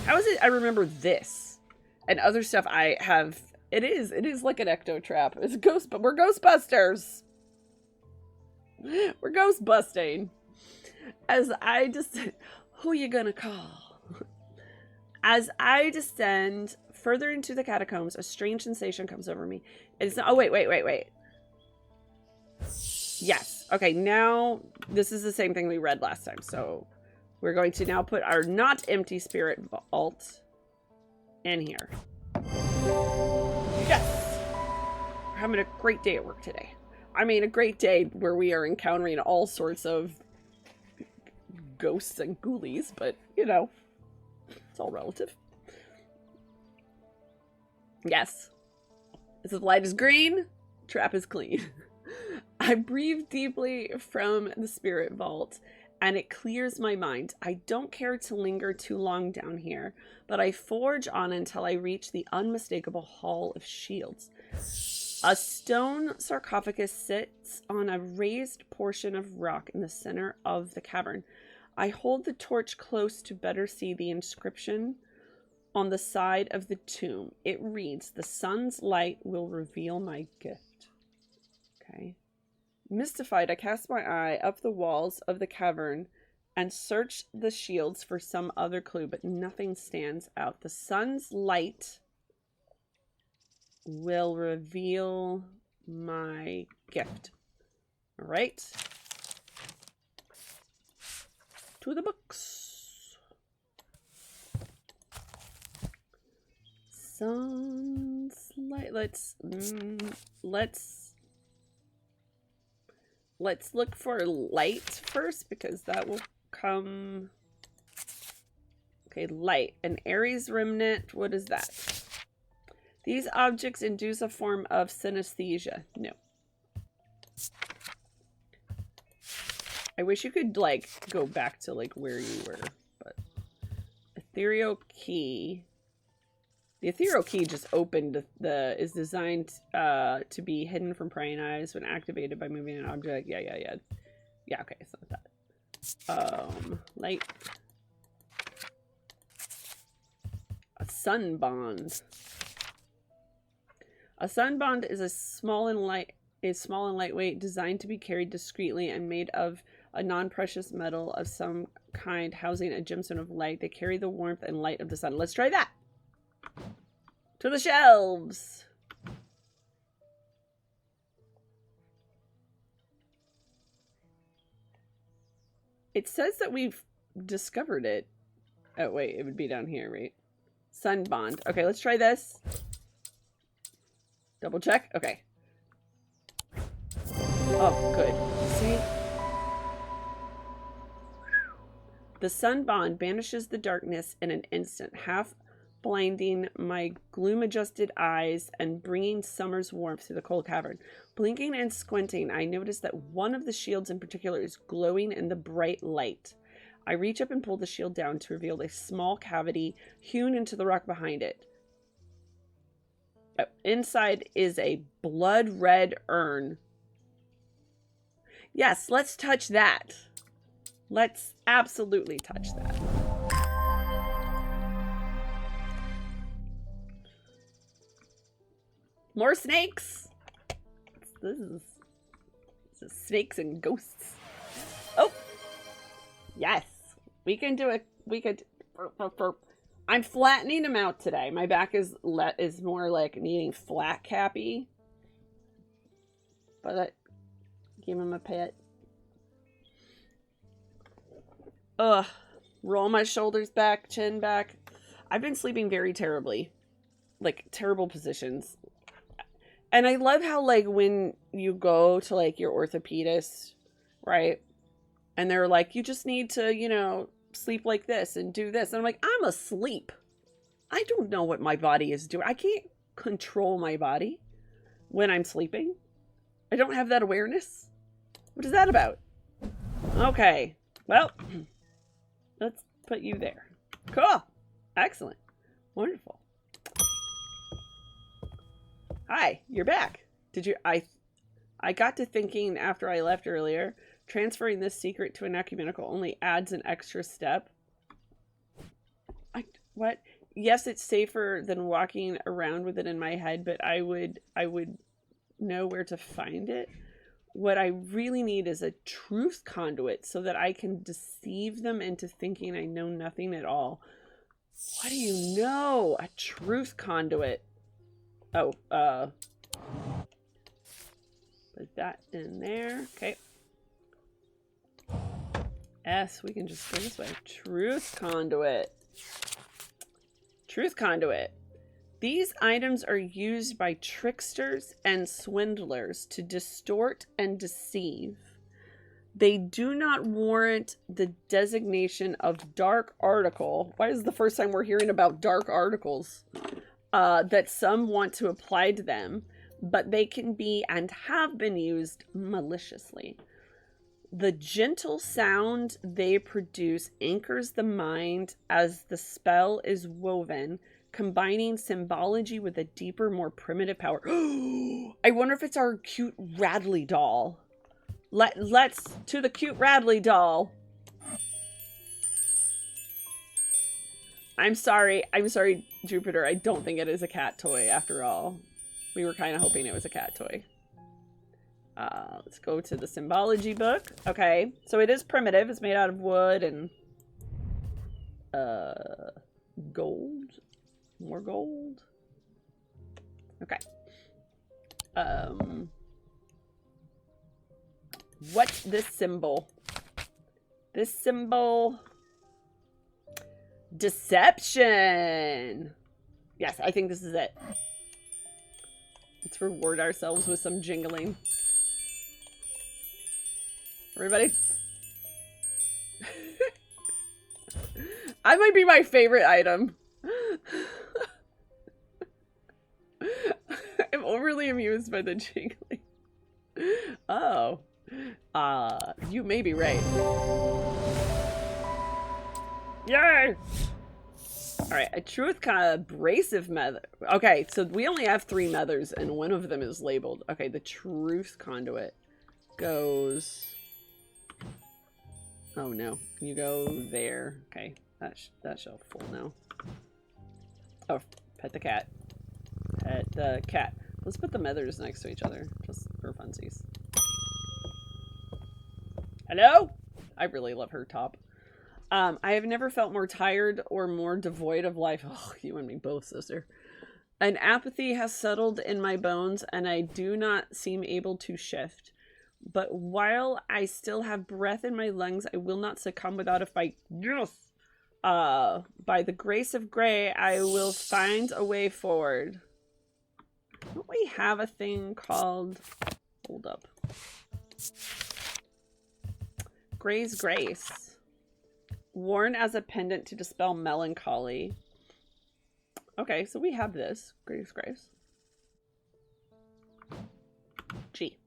How is it I remember this? And other stuff I have... It is like an ecto trap. It's a ghost, but we're Ghostbusters. We're ghost busting. As I just said, who you gonna call? As I descend further into the catacombs, a strange sensation comes over me. It's not, oh, wait. Yes. Okay, now this is the same thing we read last time. So we're going to now put our not empty spirit vault in here. Yes! We're having a great day at work today. I mean, a great day where we are encountering all sorts of ghosts and ghoulies, but, you know, it's all relative. Yes. If the light is green, trap is clean. I breathe deeply from the spirit vault, and it clears my mind. I don't care to linger too long down here, but I forge on until I reach the unmistakable Hall of Shields. A stone sarcophagus sits on a raised portion of rock in the center of the cavern. I hold the torch close to better see the inscription on the side of the tomb. It reads, "The sun's light will reveal my gift." Okay. Mystified, I cast my eye up the walls of the cavern and search the shields for some other clue, but nothing stands out. The sun's light will reveal my gift. All right. To the books. Sun's light. Let's look for light first, because that will come. Okay, light. An Aries remnant. What is that? These objects induce a form of synesthesia. No. I wish you could, like, go back to, like, where you were. But ethereal key. The ethereal key just opened is designed to be hidden from prying eyes when activated by moving an object. Yeah. Yeah, okay, it's not that. Light. A sun bond. A sun bond is small and lightweight, designed to be carried discreetly and made of a non-precious metal of some kind, housing a gemstone of light. They carry the warmth and light of the sun. Let's try that. To the shelves. It says that we've discovered it. Oh, wait, it would be down here, right? Sun bond. Okay, let's try this. Double check. Okay. Oh, good. See? The sun bond banishes the darkness in an instant, half blinding my gloom-adjusted eyes and bringing summer's warmth to the cold cavern. Blinking and squinting, I notice that one of the shields in particular is glowing in the bright light. I reach up and pull the shield down to reveal a small cavity hewn into the rock behind it. Inside is a blood-red urn. Yes, let's touch that. Let's absolutely touch that. More snakes. This is snakes and ghosts. Oh, yes, we can do it. We could. I'm flattening him out today. My back is more like needing flat cappy. But give him a pet. Ugh. Roll my shoulders back, chin back. I've been sleeping very terribly. Like, terrible positions. And I love how, like, when you go to, like, your orthopedist, right? And they're like, you just need to, you know, sleep like this and do this. And I'm like, I'm asleep. I don't know what my body is doing. I can't control my body when I'm sleeping. I don't have that awareness. What is that about? Okay. Well, let's put you there. Cool. Excellent. Wonderful. Hi, you're back. Did you... I got to thinking after I left earlier, transferring this secret to an ecumenical only adds an extra step. What? Yes, it's safer than walking around with it in my head, but I would know where to find it. What I really need is a truth conduit so that I can deceive them into thinking I know nothing at all. What do you know? A truth conduit. Oh, put that in there. Okay. S, we can just go this way. Truth conduit. Truth conduit. These items are used by tricksters and swindlers to distort and deceive. They do not warrant the designation of dark article. Why is this the first time we're hearing about dark articles? That some want to apply to them, but they can be and have been used maliciously. The gentle sound they produce anchors the mind as the spell is woven, combining symbology with a deeper, more primitive power. I wonder if it's our cute Radley doll. Let's to the cute Radley doll. I'm sorry, Jupiter. I don't think it is a cat toy after all. We were kind of hoping it was a cat toy. Let's go to the symbology book. Okay, so it is primitive. It's made out of wood and gold. More gold. Okay. What's this symbol? This symbol... Deception! Yes, I think this is it. Let's reward ourselves with some jingling. Everybody? I might be my favorite item. I'm overly amused by the jingling. Oh. You may be right. Yay! Alright, a truth kind of abrasive method. Okay, so we only have 3 methers, and one of them is labeled. Okay, the truth conduit goes... Oh no, you go there. Okay, that shelf full now. Oh, pet the cat. Pet the cat. Let's put the methers next to each other, just for funsies. Hello? I really love her top. I have never felt more tired or more devoid of life. Oh, you and me both, sister. An apathy has settled in my bones, and I do not seem able to shift. But while I still have breath in my lungs, I will not succumb without a fight. Yes! By the grace of Grey, I will find a way forward. Don't we have a thing called... Hold up. Grey's Grace. Worn as a pendant to dispel melancholy. Okay, so we have this. Grey's Grace. G.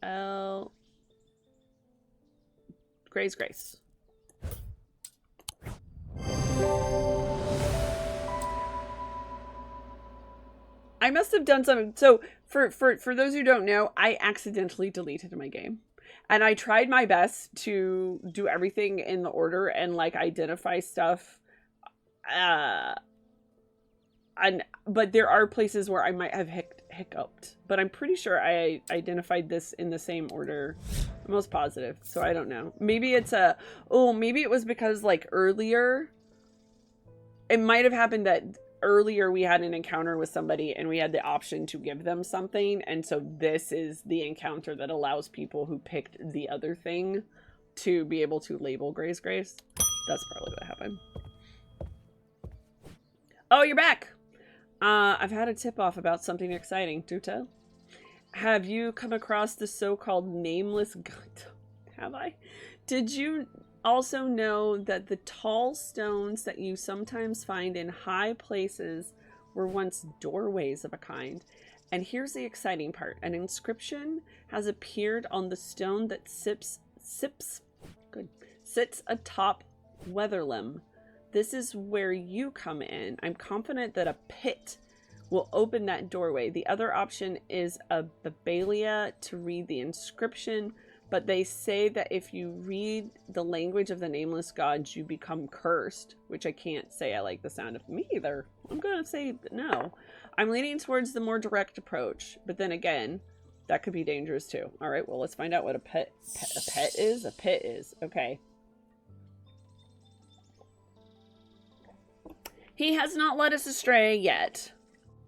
L. Grey's Grace. I must have done something. So for those who don't know, I accidentally deleted my game. And I tried my best to do everything in the order and like identify stuff. But there are places where I might have hiccuped. But I'm pretty sure I identified this in the same order. I'm most positive. So I don't know. Maybe it's maybe it was because like earlier. It might have happened that earlier we had an encounter with somebody and we had the option to give them something, and so this is the encounter that allows people who picked the other thing to be able to label Grey's Grace. That's probably what happened. Oh, you're back! I've had a tip-off about something exciting. Do tell. Have you come across the so-called nameless... Have I? Did you also know that the tall stones that you sometimes find in high places were once doorways of a kind? And here's the exciting part. An inscription has appeared on the stone that sits atop Weatherlim. This is where you come in. I'm confident that a pit will open that doorway. The other option is a Babalia to read the inscription, but they say that if you read the language of the nameless gods, you become cursed, which I can't say I like the sound of. Me either. I'm going to say no. I'm leaning towards the more direct approach, but then again, that could be dangerous too. All right, well, let's find out what a pet is. A pit is. Okay. He has not led us astray yet.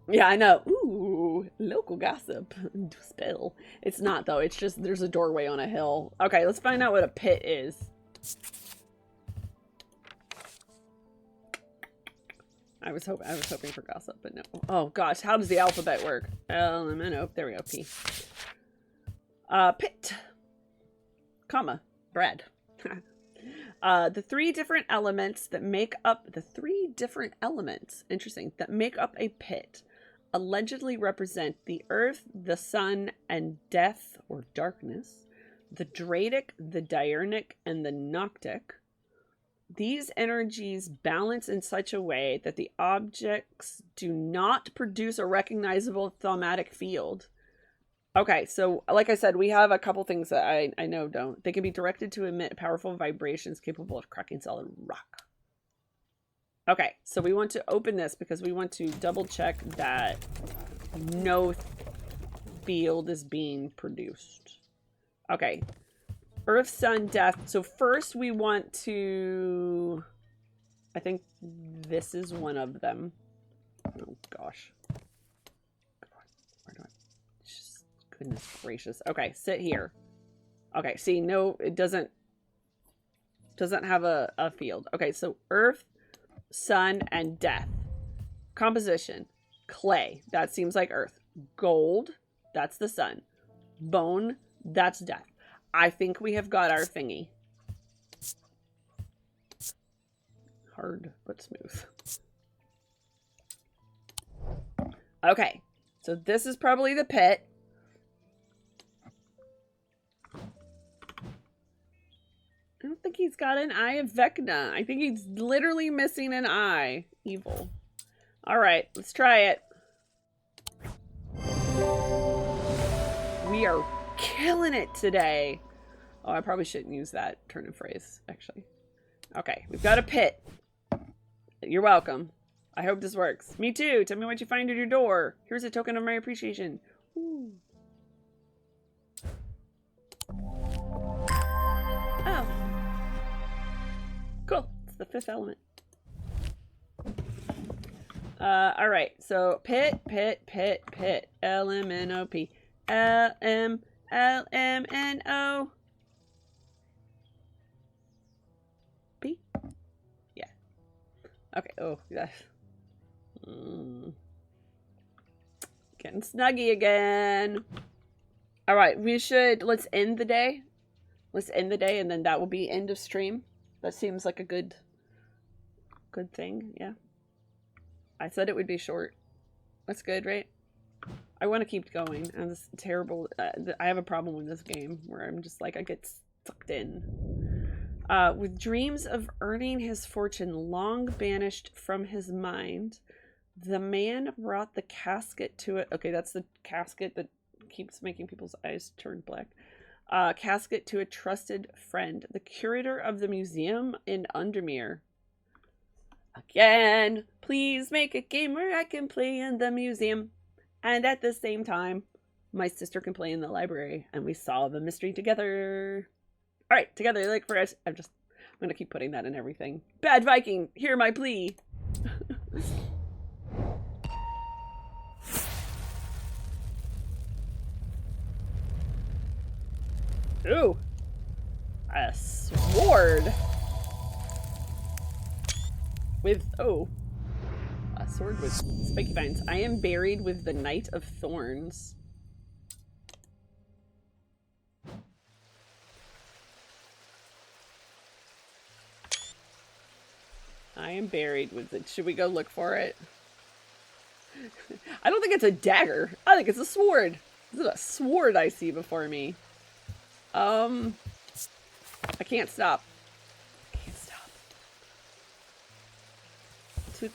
Yeah, I know. Ooh, local gossip. Spill. It's not, though. It's just there's a doorway on a hill. Okay, let's find out what a pit is. I was hoping for gossip, but no. Oh gosh, how does the alphabet work? Oh, there we go. P. Pit. Comma. Bread. The three different elements that make up a pit allegedly represent the earth, the sun, and death or darkness, the Dradic, the Diurnic, and the Noctic. These energies balance in such a way that the objects do not produce a recognizable thaumatic field. Okay, so like I said, we have a couple things that I know don't. They can be directed to emit powerful vibrations capable of cracking solid rock. Okay, so we want to open this because we want to double check that no field is being produced. Okay. Earth, sun, death. So first we want to... I think this is one of them. Oh, gosh. Where do I... Just, goodness gracious. Okay, sit here. Okay, see, no, it doesn't have a field. Okay, so earth, sun, and death. Composition. Clay. That seems like earth. Gold. That's the sun. Bone. That's death. I think we have got our thingy. Hard, but smooth. Okay. So this is probably the pit. I don't think he's got an eye of Vecna. I think he's literally missing an eye. Evil. Alright, let's try it. We are killing it today. Oh, I probably shouldn't use that turn of phrase, actually. Okay, we've got a pit. You're welcome. I hope this works. Me too. Tell me what you find at your door. Here's a token of my appreciation. Ooh. Oh. Cool. It's the fifth element. Alright. So, pit. L-M-N-O-P. L-M-L-M-N-O. P? Yeah. Okay. Oh, yeah. Getting snuggy again. Alright, let's end the day. Let's end the day and then that will be end of stream. That seems like a good thing, yeah. I said it would be short. That's good, right? I want to keep going. I'm just terrible. I have a problem with this game where I'm just like, I get sucked in. With dreams of earning his fortune long banished from his mind, the man brought the casket to it. Okay, that's the casket that keeps making people's eyes turn black. Casket to a trusted friend, the curator of the museum in Undermere. Again, please make a game where I can play in the museum. And at the same time, my sister can play in the library. And we solve a mystery together. Alright, together, like for us. I'm going to keep putting that in everything. Bad Viking, hear my plea. Ooh. A sword. With, oh. A sword with spiky vines. I am buried with the Knight of Thorns. I am buried with it. Should we go look for it? I don't think it's a dagger. I think it's a sword. This is a sword I see before me. I can't stop. To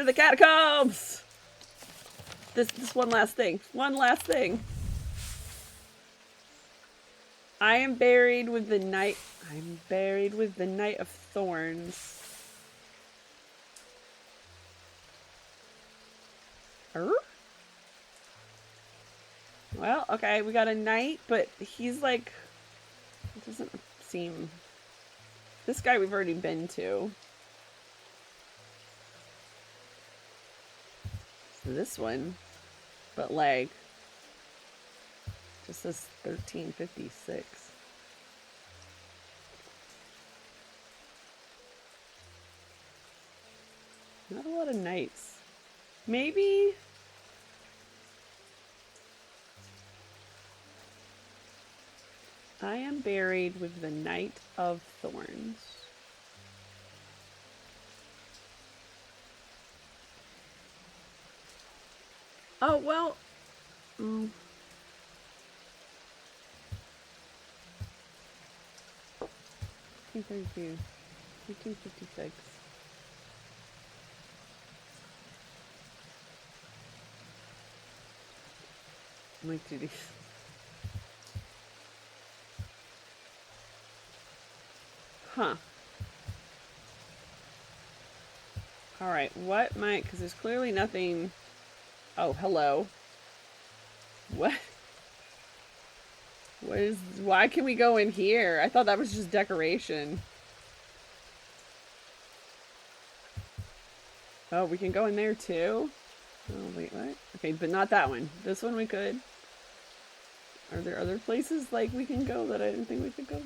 the catacombs! This one last thing. One last thing. I am buried with the Knight. I'm buried with the Knight of Thorns. Well, okay, we got a knight, but he's like, it doesn't seem, this guy we've already been to. this one, but like, just says 1356. Not a lot of knights. Maybe. I am buried with the Knight of Thorns. Oh, well. 1832. 1856. I'm like, do these. Huh. Alright, what might. Because there's clearly nothing. Oh, hello. What? What is. Why can we go in here? I thought that was just decoration. Oh, we can go in there too? Oh, wait, what? Okay, but not that one. This one we could. Are there other places like we can go that I didn't think we could go?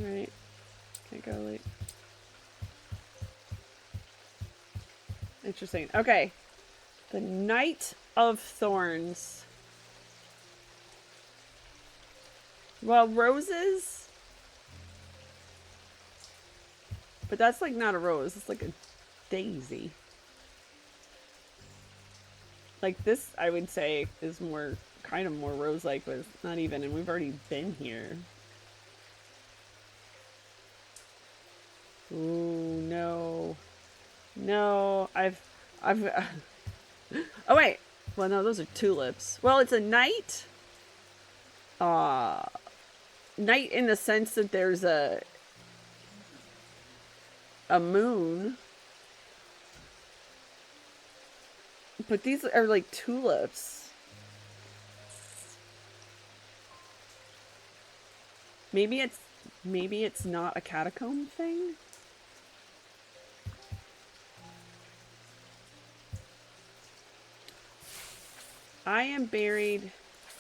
Alright. Can't go late. Interesting. Okay. The Knight of Thorns. Well, roses. But that's like not a rose. It's like a daisy. Like this, I would say, is more, kind of more rose-like, but it's not even, and we've already been here. Ooh, no. No, I've... Oh, wait. Well, no, those are tulips. Well, it's a knight. Knight in the sense that there's a moon. But these are like tulips. Maybe it's not a catacomb thing? I am buried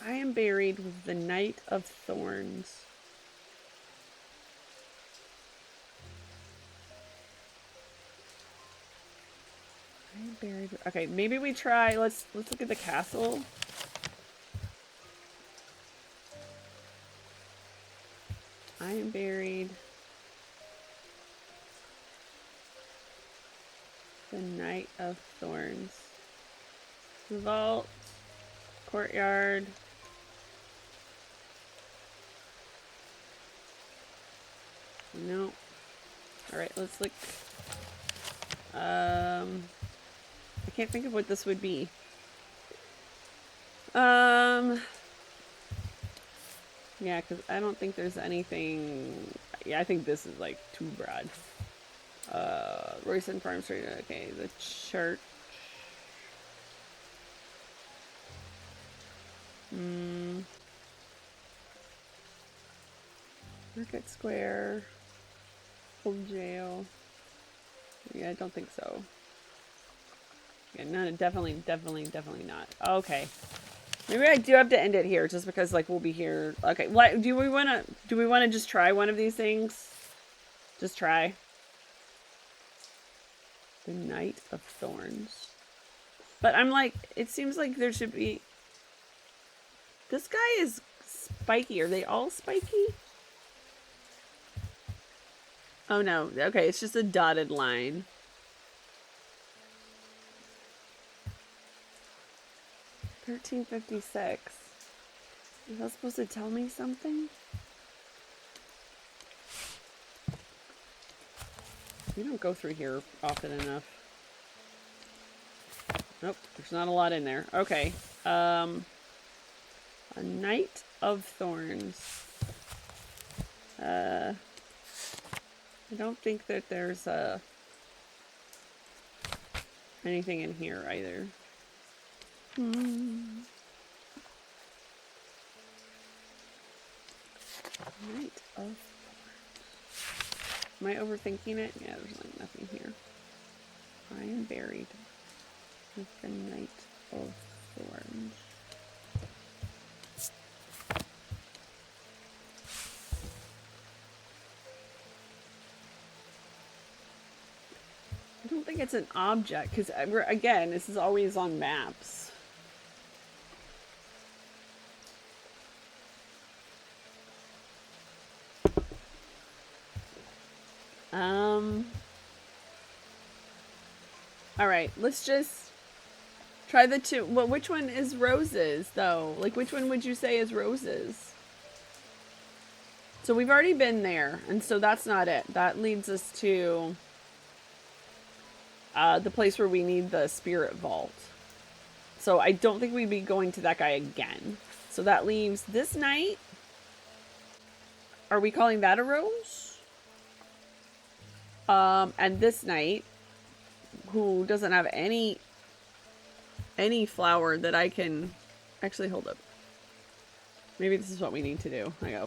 with the Knight of Thorns. I am buried with, okay, maybe we try, let's look at the castle. I am buried the Knight of Thorns. Vault. Courtyard. No. Alright, let's look. I can't think of what this would be. Yeah, because I don't think there's anything. Yeah, I think this is like too broad. Royston Farm Street. Okay, the church. Market Square. Old jail. Yeah, I don't think so. Yeah, no, definitely not. Okay. Maybe I do have to end it here just because like we'll be here. Okay, what do we wanna just try one of these things? Just try. The Knight of Thorns. But I'm like, it seems like there should be. This guy is spiky. Are they all spiky? Oh no. Okay, it's just a dotted line. $13.56. Is that supposed to tell me something? We don't go through here often enough. Nope, there's not a lot in there. Okay. A Knight of Thorns. I don't think that there's anything in here either. Knight of Thorns. Am I overthinking it? Yeah, there's like nothing here. I am buried with the Knight of Thorns. I don't think it's an object, because, again, this is always on maps. Alright, let's just try the two. Well, which one is roses, though? Like, which one would you say is roses? So we've already been there, and so that's not it. That leads us to the place where we need the spirit vault. So I don't think we'd be going to that guy again. So that leaves this knight. Are we calling that a rose? And this knight, who doesn't have any flower that I can actually hold up. Maybe this is what we need to do. I go.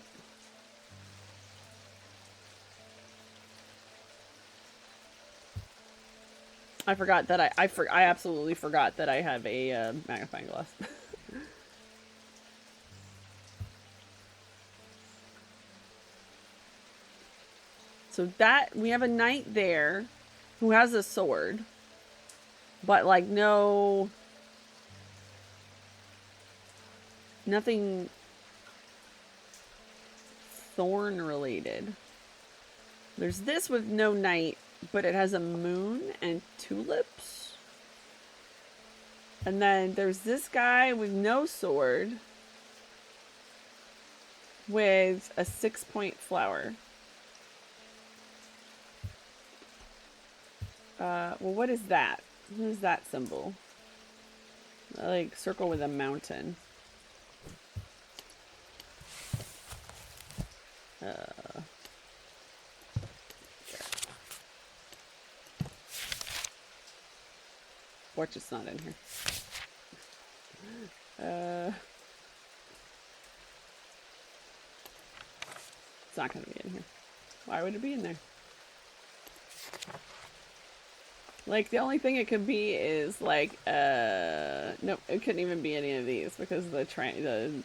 I forgot that I absolutely forgot that I have a magnifying glass. So that, we have a knight there who has a sword, but like nothing thorn related. There's this with no knight, but it has a moon and tulips. And then there's this guy with no sword with a 6-point flower. Well, what is that? What is that symbol? Like, circle with a mountain. Watch, it's not in here. It's not gonna be in here. Why would it be in there? Like, the only thing it could be is, like, nope, it couldn't even be any of these because the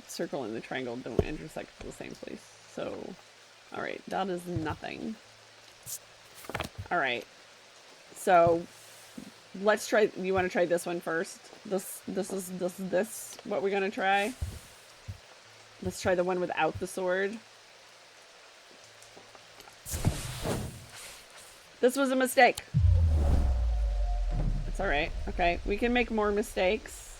circle and the triangle don't intersect at the same place. So, alright, that is nothing. Alright, so, let's try, you want to try this one first? This what we're gonna try? Let's try the one without the sword. This was a mistake. It's alright. Okay, we can make more mistakes.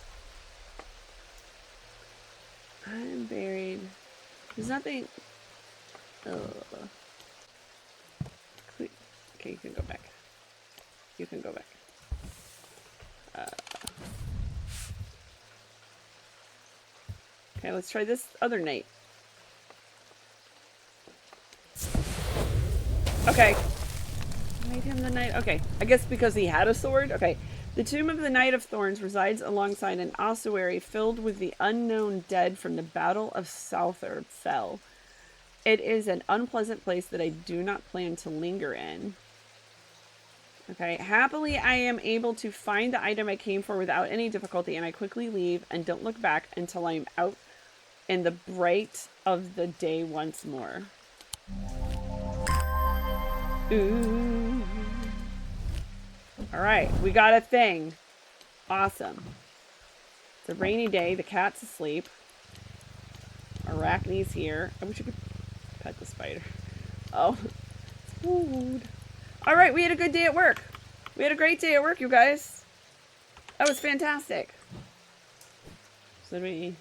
I'm buried. There's nothing... Ugh. Okay, you can go back. You can go back. Okay, let's try this other knight. Okay. Made him the knight. Okay, I guess because he had a sword. Okay. The tomb of the Knight of Thorns resides alongside an ossuary filled with the unknown dead from the Battle of Southard Fell. It is an unpleasant place that I do not plan to linger in. Okay, happily I am able to find the item I came for without any difficulty, and I quickly leave and don't look back until I'm out in the bright of the day once more. Ooh. Alright, we got a thing. Awesome. It's a rainy day, the cat's asleep. Arachne's here. I wish I could pet the spider. Oh, it's food. Alright, we had a good day at work. We had a great day at work, you guys. That was fantastic. So do we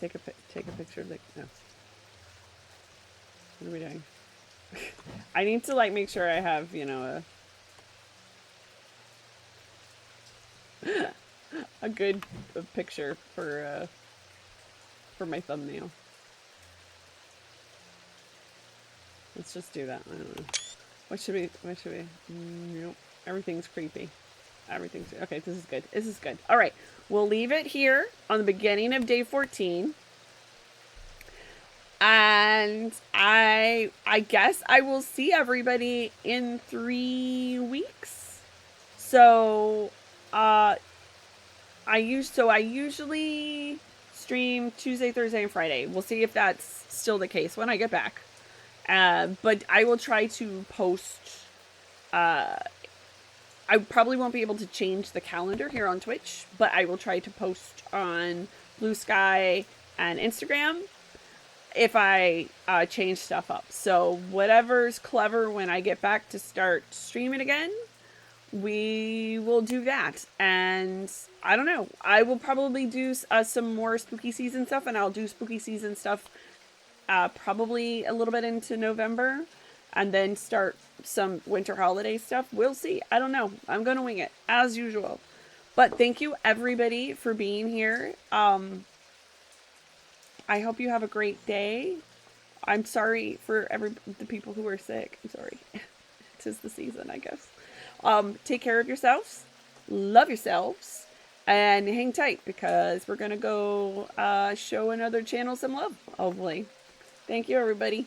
take a picture of the... No. What are we doing? I need to, like, make sure I have, you know, a good picture for my thumbnail. Let's just do that. I don't know. What should we? Nope. Everything's creepy. Everything's... Okay, this is good. This is good. All right. We'll leave it here on the beginning of day 14. And I guess I will see everybody in 3 weeks. So I usually stream Tuesday, Thursday, and Friday. We'll see if that's still the case when I get back. But I will try to post. I probably won't be able to change the calendar here on Twitch, but I will try to post on Blue Sky and Instagram if I change stuff up. So whatever's clever when I get back to start streaming again, we will do that. And I don't know. I will probably do some more spooky season stuff, and I'll do spooky season stuff probably a little bit into November, and then start some winter holiday stuff. We'll see. I don't know. I'm gonna wing it as usual. But thank you everybody for being here. I hope you have a great day. I'm sorry for the people who are sick. I'm sorry. Tis the season, I guess. Take care of yourselves. Love yourselves. And hang tight, because we're going to go show another channel some love, hopefully. Thank you, everybody.